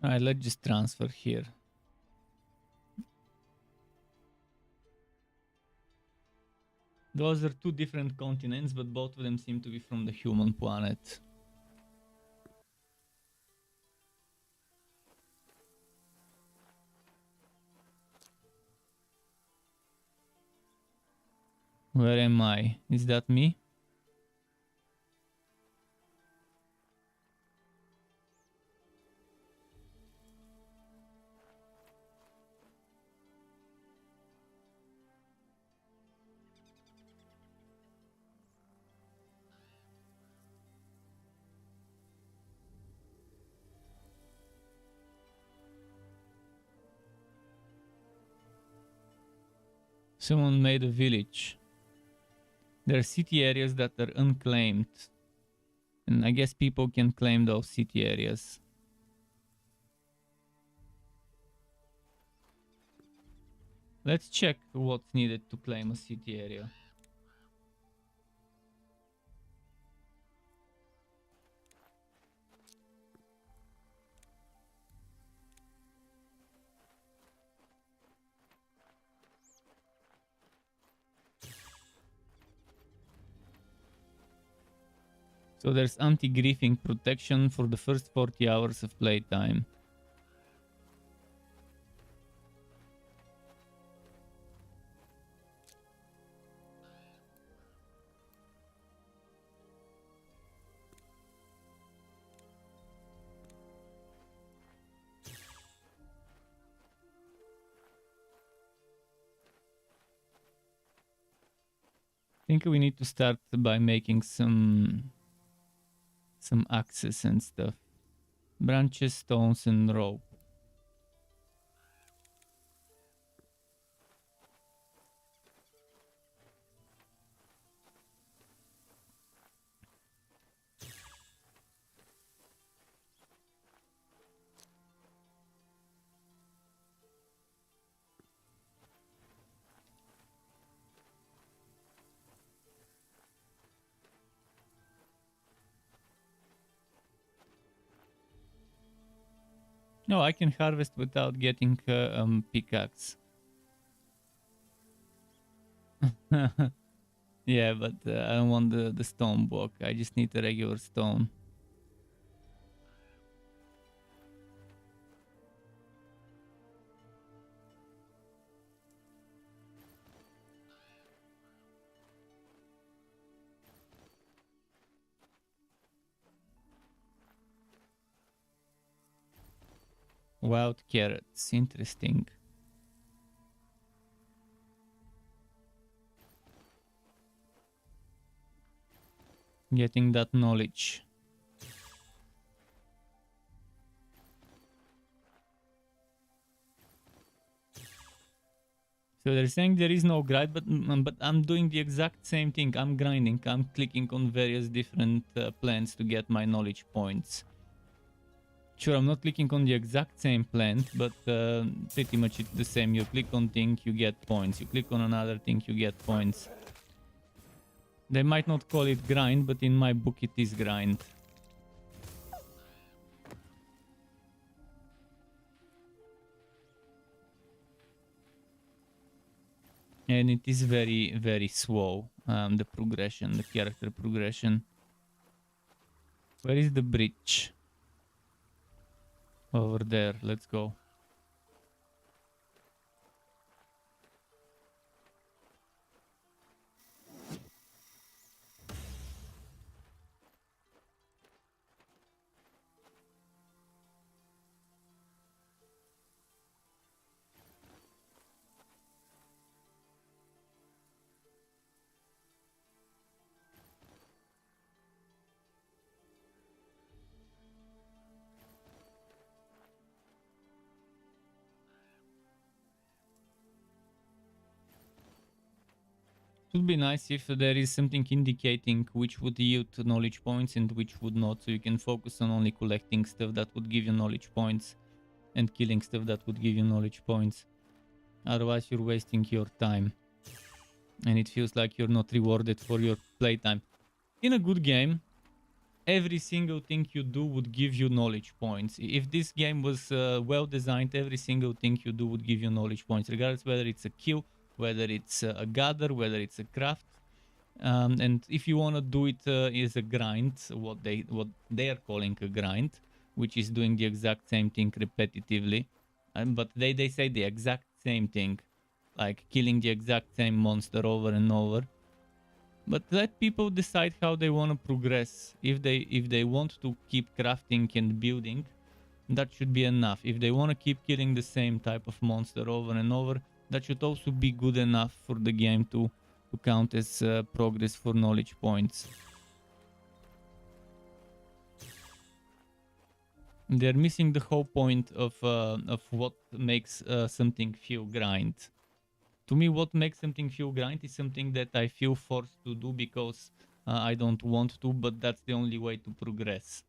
Alright, let's just transfer here. Those are two different continents, but both of them seem to be from the human planet. Where am I? Is that me? Someone made a village. There are city areas that are unclaimed. And I guess people can claim those city areas. Let's check what's needed to claim a city area. So there's anti-griefing protection for the first 40 hours of playtime. I think we need to start by making some axes and stuff. Branches, stones, and rope. No, I can harvest without getting pickaxe. Yeah, but I don't want the stone block. I just need a regular stone. Wild carrots, interesting. Getting that knowledge. So they're saying there is no grind, but I'm doing the exact same thing. I'm grinding. I'm clicking on various different plants to get my knowledge points. Sure, I'm not clicking on the exact same plant, but pretty much it's the same. You click on thing, you get points. You click on another thing, you get points. They might not call it grind, but in my book it is grind. And it is very, very slow, the progression, the character progression. Where is the bridge? Over there, let's go. It would be nice if there is something indicating which would yield knowledge points and which would not, so you can focus on only collecting stuff that would give you knowledge points and killing stuff that would give you knowledge points. Otherwise you're wasting your time and it feels like you're not rewarded for your playtime. In a good game, every single thing you do would give you knowledge points. If this game was well designed, every single thing you do would give you knowledge points, regardless whether it's a kill, whether it's a gather, whether it's a craft. And if you want to do it as a grind, what they are calling a grind, which is doing the exact same thing repetitively, but they say the exact same thing, like killing the exact same monster over and over. But let people decide how they want to progress. If they want to keep crafting and building, that should be enough. If they want to keep killing the same type of monster over and over, that should also be good enough for the game to count as progress for knowledge points. They're missing the whole point of what makes something feel grind. To me, what makes something feel grind is something that I feel forced to do because I don't want to, but that's the only way to progress.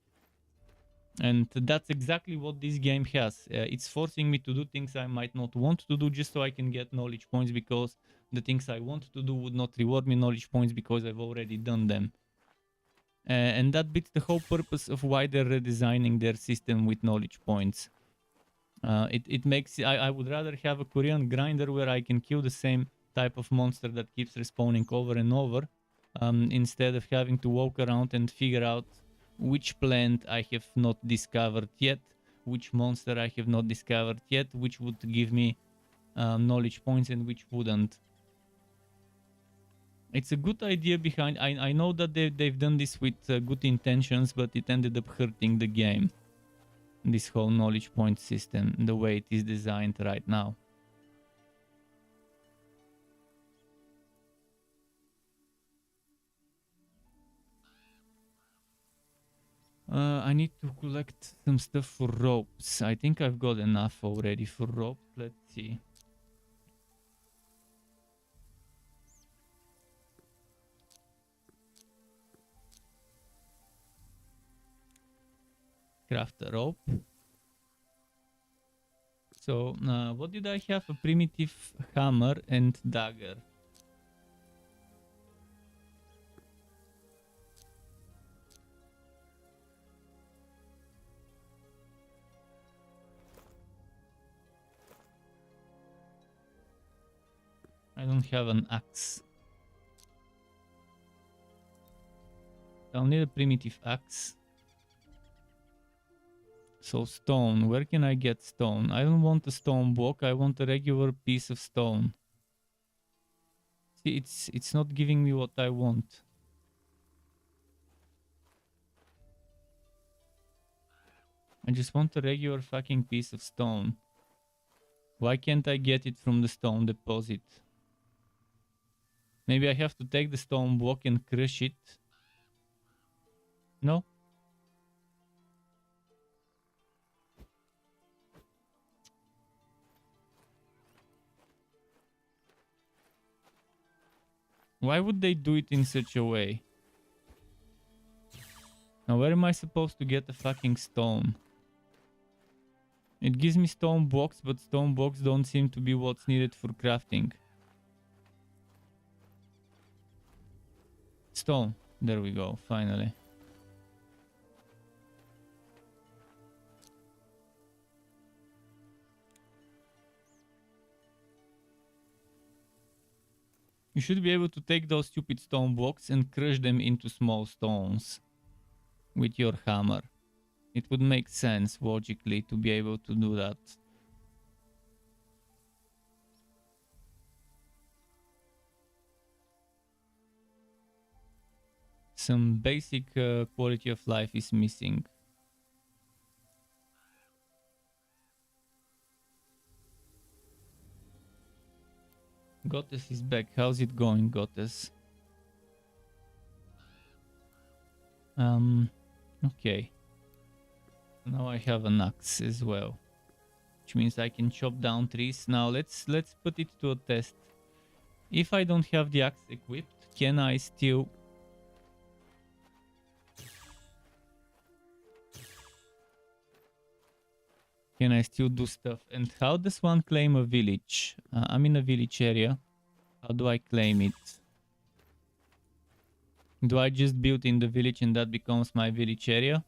And that's exactly what this game has. It's forcing me to do things I might not want to do just so I can get knowledge points, because the things I want to do would not reward me knowledge points because I've already done them. And that beats the whole purpose of why they're redesigning their system with knowledge points. It makes I would rather have a Korean grinder where I can kill the same type of monster that keeps respawning over and over, instead of having to walk around and figure out which plant I have not discovered yet, which monster I have not discovered yet, which would give me knowledge points and which wouldn't. It's a good idea behind. I know that they've done this with good intentions, but it ended up hurting the game. This whole knowledge point system, the way it is designed right now. I need to collect some stuff for ropes. I think I've got enough already for rope. Let's see. Craft a rope. So, what did I have? A primitive hammer and dagger. I don't have an axe. I'll need a primitive axe. So stone, where can I get stone? I don't want a stone block, I want a regular piece of stone. See, it's not giving me what I want. I just want a regular fucking piece of stone. Why can't I get it from the stone deposit? Maybe I have to take the stone block and crush it. No? Why would they do it in such a way? Now where am I supposed to get the fucking stone? It gives me stone blocks, but stone blocks don't seem to be what's needed for crafting. Stone. There we go, finally. You should be able to take those stupid stone blocks and crush them into small stones with your hammer. It would make sense logically to be able to do that. Some basic quality of life is missing. Goddess is back. How's it going, Goddess? Okay. Now I have an axe as well, which means I can chop down trees. Now let's put it to a test. If I don't have the axe equipped, can I still... Can I still do stuff? And how does one claim a village? I'm in a village area. How do I claim it? Do I just build in the village and that becomes my village area?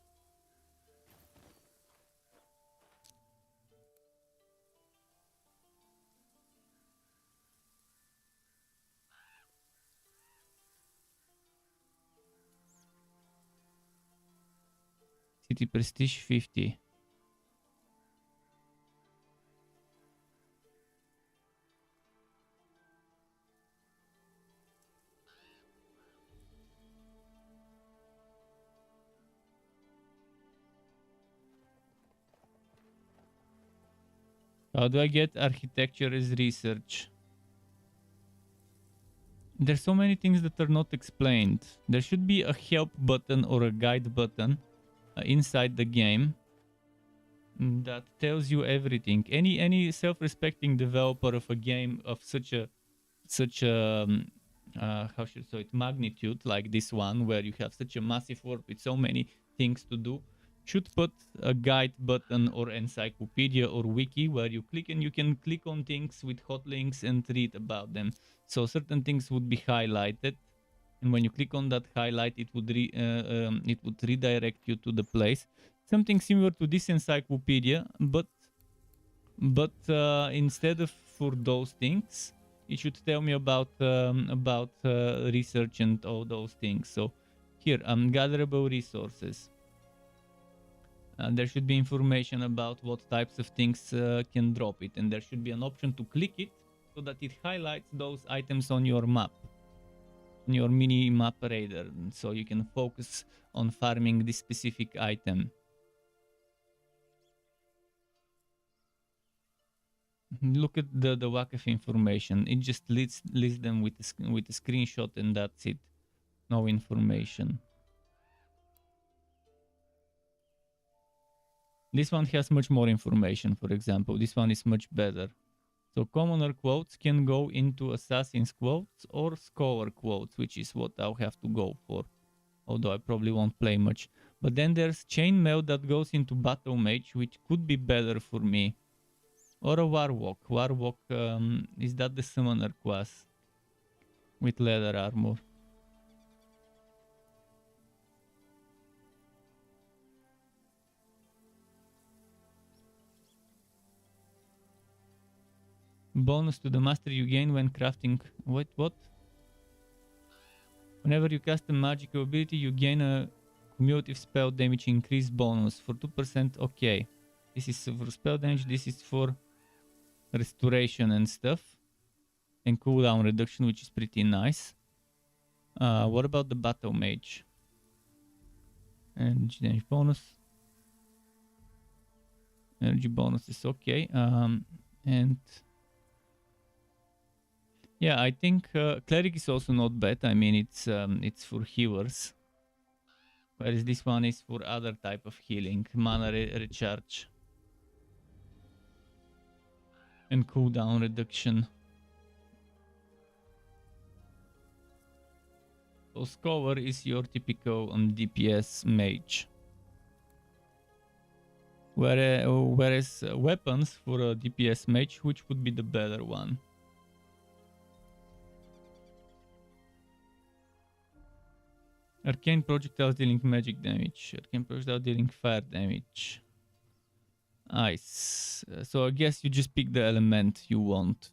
City Prestige 50. How do I get architecture as research? There's so many things that are not explained. There should be a help button or a guide button inside the game that tells you everything. Any self-respecting developer of a game of such a how should I say it, magnitude like this one, where you have such a massive world with so many things to do, should put a guide button or encyclopedia or wiki where you click and you can click on things with hot links and read about them. So certain things would be highlighted, and when you click on that highlight, it would redirect you to the place. Something similar to this encyclopedia, but instead of for those things, it should tell me about research and all those things. So here, gatherable resources. There should be information about what types of things can drop it, and there should be an option to click it so that it highlights those items on your map, on your mini map radar, so you can focus on farming this specific item. Look at the whack of information. It just lists them with a screenshot, and that's it. No information. This one has much more information. For example, this one is much better. So commoner quotes can go into assassin's quotes or scholar quotes, which is what I'll have to go for. Although I probably won't play much. But then there's chainmail that goes into battle mage, which could be better for me. Or a warwalk. Warwalk, is that the summoner class? With leather armor. Bonus to the mastery you gain when crafting. Wait, what? Whenever you cast a magical ability, you gain a cumulative spell damage increase bonus for 2%. Okay. This is for spell damage. This is for restoration and stuff. And cooldown reduction, which is pretty nice. What about the battle mage? Energy damage bonus. Energy bonus is okay. And yeah, I think cleric is also not bad. I mean, it's for healers, whereas this one is for other type of healing, mana recharge, and cooldown reduction. So scholar is your typical DPS mage, whereas weapons for a DPS mage, which would be the better one? Arcane projectiles dealing magic damage. Arcane projectile dealing fire damage. Nice. So I guess you just pick the element you want.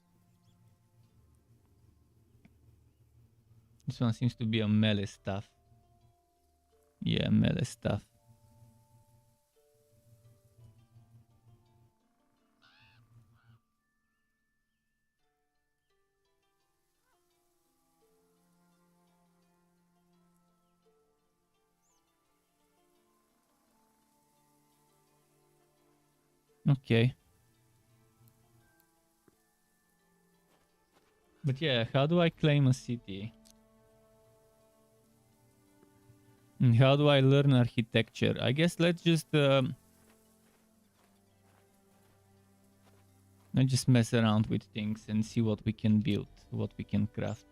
This one seems to be a melee stuff. Yeah, melee stuff. Okay. But yeah, how do I claim a city? And how do I learn architecture? I guess let's just mess around with things and see what we can build, what we can craft.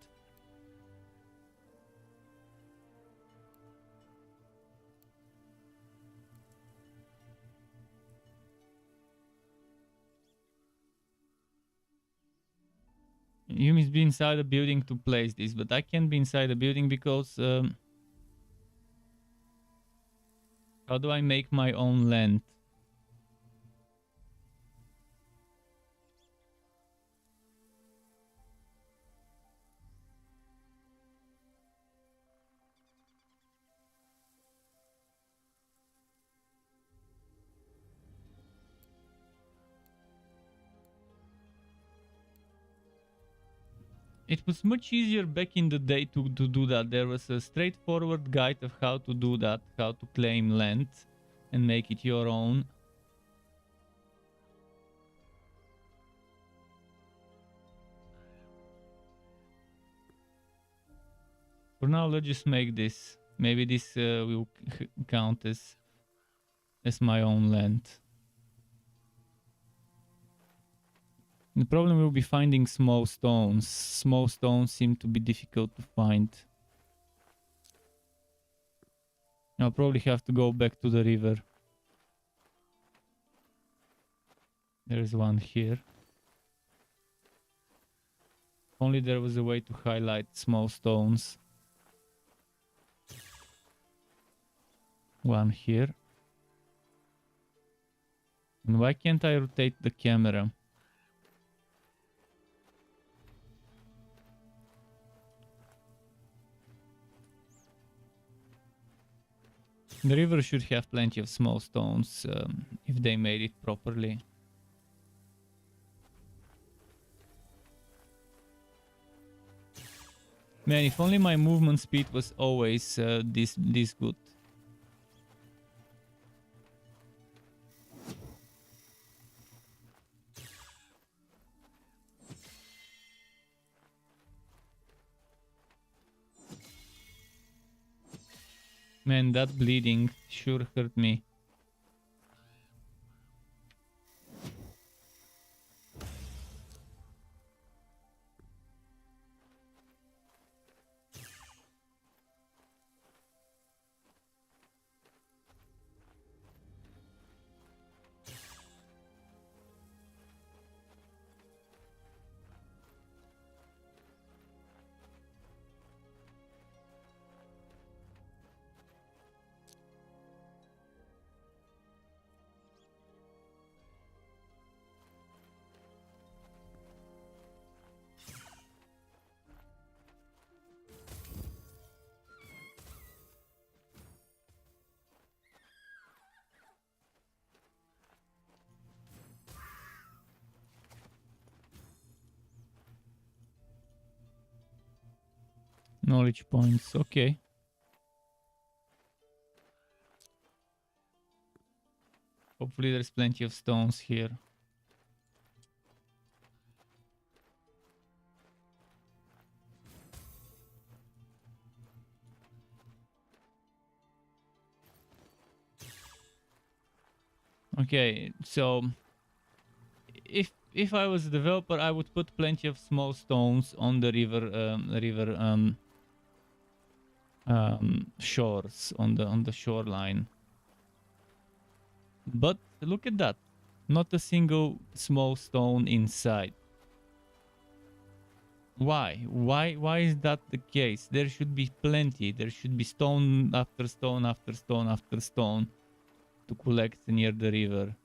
You must be inside a building to place this, but I can't be inside a building because how do I make my own land? It was much easier back in the day to do that. There was a straightforward guide of how to do that, how to claim land and make it your own. For now, let's just make this. Maybe this will count as my own land. The problem will be finding small stones. Small stones seem to be difficult to find. I'll probably have to go back to the river. There's one here. Only there was a way to highlight small stones. One here. And why can't I rotate the camera? The river should have plenty of small stones if they made it properly. Man, if only my movement speed was always this good. Man, that bleeding sure hurt me. Knowledge points, okay. Hopefully there's plenty of stones here. Okay, so if I was a developer, I would put plenty of small stones on the river shores, on the shoreline. But look at that, not a single small stone inside. Why is that the case? There should be plenty. There should be stone after stone after stone after stone to collect near the river.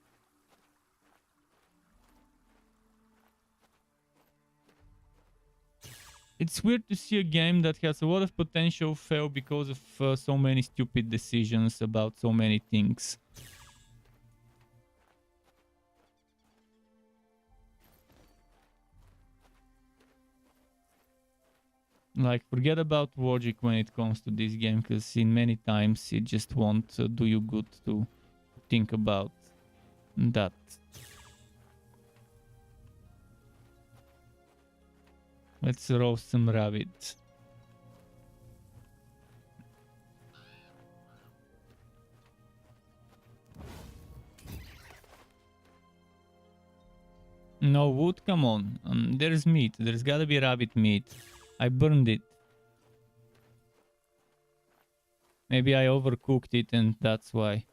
It's weird to see a game that has a lot of potential fail because of so many stupid decisions about so many things. Like, forget about logic when it comes to this game, because in many times it just won't do you good to think about that. Let's roast some rabbits. No wood? Come on. There's meat. There's gotta be rabbit meat. I burned it. Maybe I overcooked it and that's why.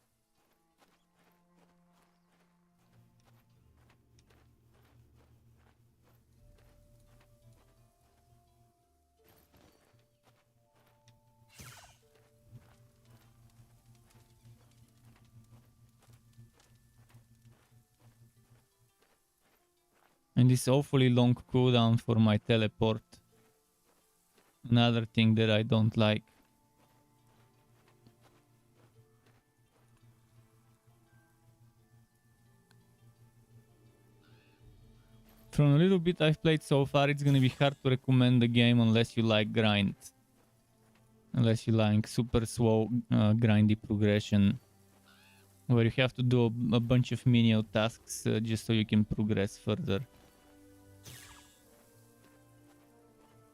And this awfully long cooldown for my teleport. Another thing that I don't like. From a little bit I've played so far, it's gonna be hard to recommend the game unless you like grind. Unless you like super slow grindy progression. Where you have to do a bunch of menial tasks just so you can progress further.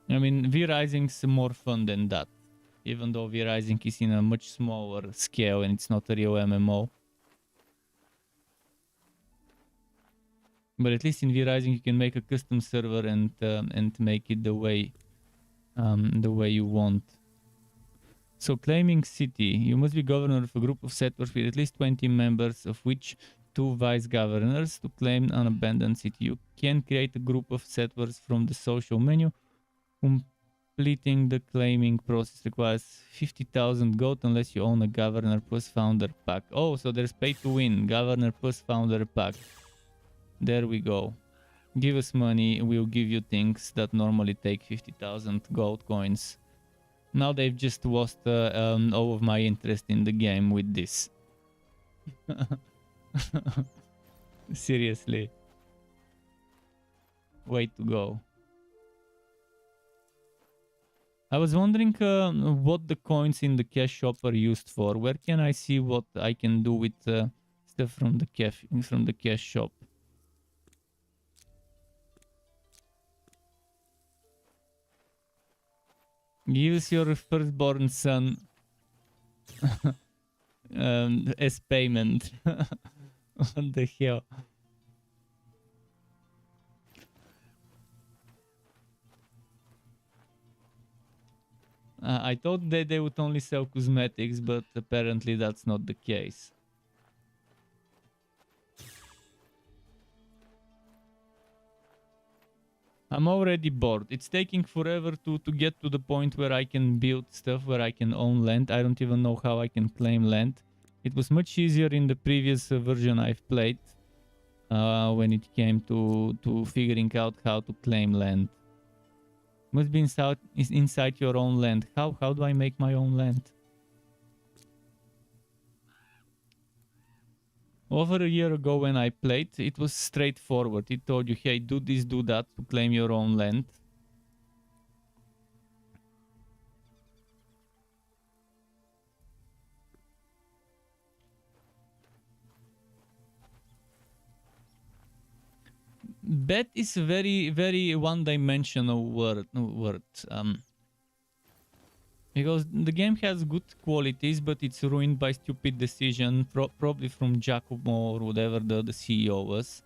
I mean, V-Rising's more fun than that. Even though V-Rising is in a much smaller scale and it's not a real MMO. But at least in V-Rising you can make a custom server and make it the way you want. So claiming city, you must be governor of a group of settlers with at least 20 members, of which 2 vice governors. To claim an abandoned city, you can create a group of settlers from the social menu. Completing the claiming process requires 50,000 gold unless you own a governor plus founder pack. Oh, so there's pay to win, governor plus founder pack. There we go. Give us money, we'll give you things that normally take 50,000 gold coins. Now they've just lost all of my interest in the game with this. Seriously. Way to go. I was wondering what the coins in the cash shop are used for. Where can I see what I can do with stuff from the cash shop? Gives your firstborn son as payment. What the hell? I thought that they would only sell cosmetics, but apparently that's not the case. I'm already bored. It's taking forever to get to the point where I can build stuff, where I can own land. I don't even know how I can claim land. It was much easier in the previous version I've played when it came to figuring out how to claim land. Must be inside your own land. How do I make my own land? Over a year ago when I played, it was straightforward. It told you, hey, do this, do that to claim your own land. Bet is a very, very one-dimensional word. Because the game has good qualities, but it's ruined by stupid decision, probably from Giacomo or whatever the CEO was.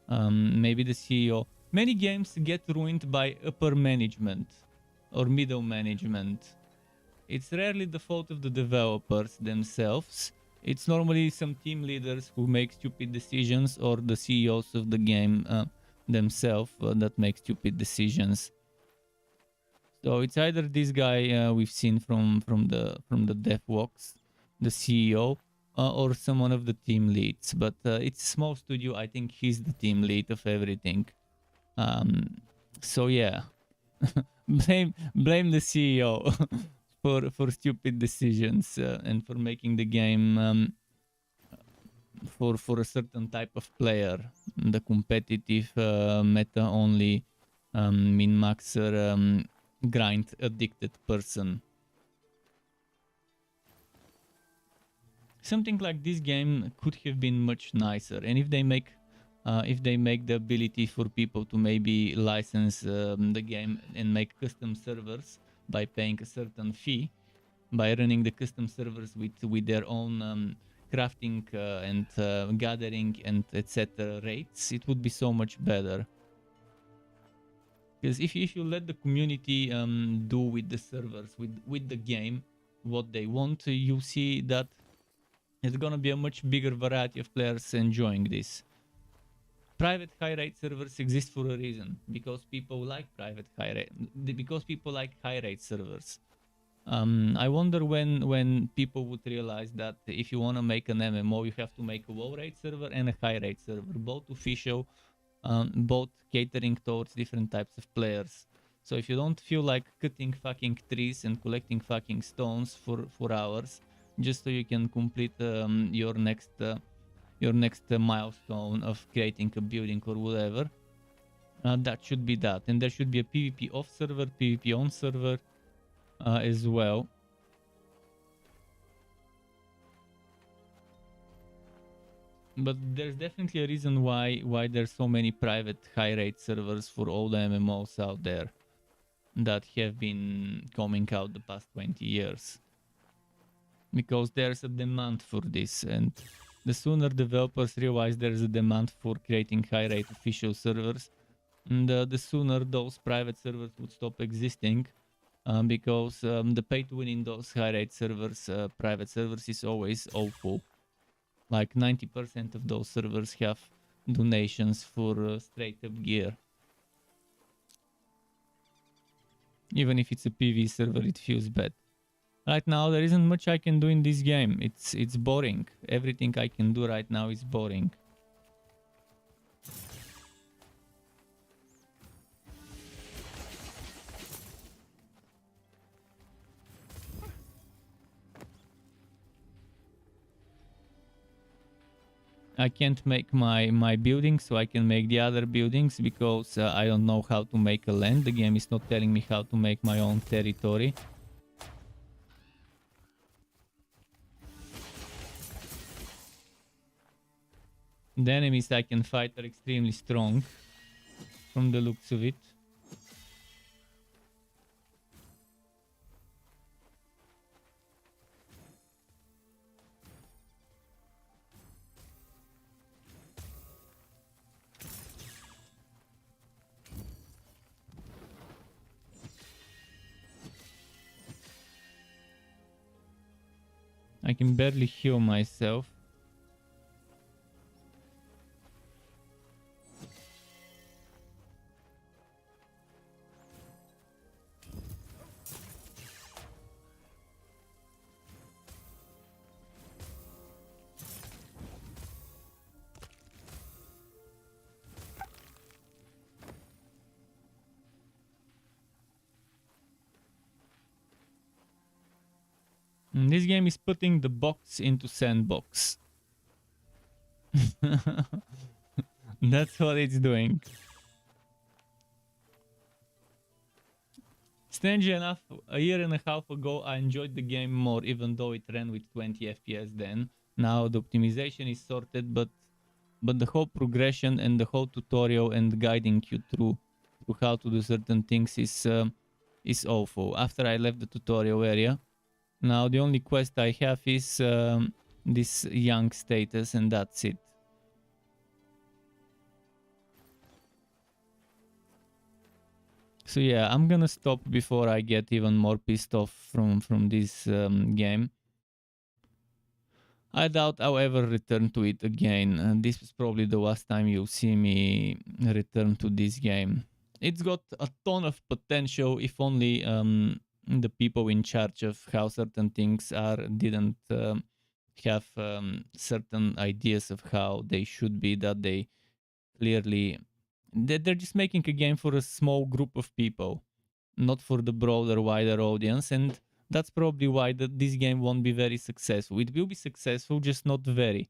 Maybe the CEO. Many games get ruined by upper management or middle management. It's rarely the fault of the developers themselves. It's normally some team leaders who make stupid decisions, or the CEOs of the game themselves that make stupid decisions. So it's either this guy we've seen from the dev walks, the CEO, or someone of the team leads. But it's a small studio. I think he's the team lead of everything. So yeah, blame the CEO for stupid decisions and for making the game for a certain type of player, the competitive meta only min maxer grind addicted person. Something like this game could have been much nicer, and if they make the ability for people to maybe license the game and make custom servers by paying a certain fee, by running the custom servers with their own crafting and gathering and etc. rates, it would be so much better. Because if you let the community do with the servers, with the game, what they want, you see that it's gonna be a much bigger variety of players enjoying this. Private high rate servers exist for a reason, because people like high rate servers. I wonder when people would realize that if you want to make an MMO, you have to make a low rate server and a high rate server, both official, both catering towards different types of players. So if you don't feel like cutting fucking trees and collecting fucking stones for hours just so you can complete your next milestone of creating a building or whatever, that should be that. And there should be a PvP off server, PvP on server as well. But there's definitely a reason why there's so many private high rate servers for all the MMOs out there that have been coming out the past 20 years. Because there's a demand for this, and the sooner developers realize there's a demand for creating high rate official servers, and the sooner those private servers would stop existing. Because the pay to win in those high rate servers, private servers, is always awful. Like 90% of those servers have donations for straight up gear. Even if it's a PvE server, it feels bad. Right now, there isn't much I can do in this game. It's boring. Everything I can do right now is boring. I can't make my buildings, so I can make the other buildings because I don't know how to make a land. The game is not telling me how to make my own territory. The enemies I can fight are extremely strong from the looks of it. I can barely heal myself. This game is putting the box into Sandbox. That's what it's doing. Strangely enough, a year and a half ago, I enjoyed the game more, even though it ran with 20 FPS then. Now the optimization is sorted, but the whole progression and the whole tutorial and guiding you through how to do certain things is awful. After I left the tutorial area, now the only quest I have is this young status, and that's it. So yeah, I'm gonna stop before I get even more pissed off from this game. I doubt I'll ever return to it again. This is probably the last time you'll see me return to this game. It's got a ton of potential if only the people in charge of how certain things are didn't have certain ideas of how they should be, that they clearly... They're just making a game for a small group of people, not for the broader, wider audience, and that's probably why this game won't be very successful. It will be successful, just not very.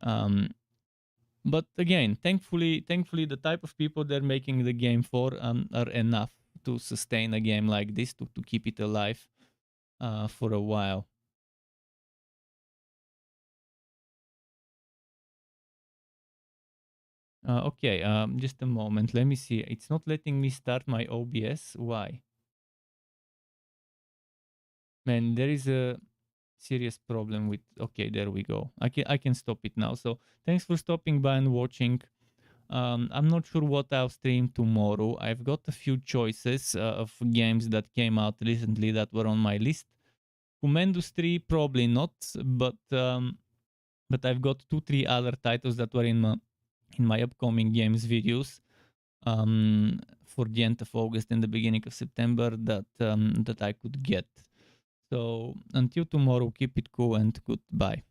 But again, thankfully, the type of people they're making the game for are enough to sustain a game like this, to keep it alive for a while. Okay, just a moment. Let me see. It's not letting me start my OBS. Why? Man, there is a serious problem with... Okay, there we go. I can stop it now. So thanks for stopping by and watching. I'm not sure what I'll stream tomorrow. I've got a few choices of games that came out recently that were on my list. Commandus 3 probably not, but I've got 2-3 other titles that were in my upcoming games videos for the end of August and the beginning of September that I could get. So until tomorrow, keep it cool and goodbye.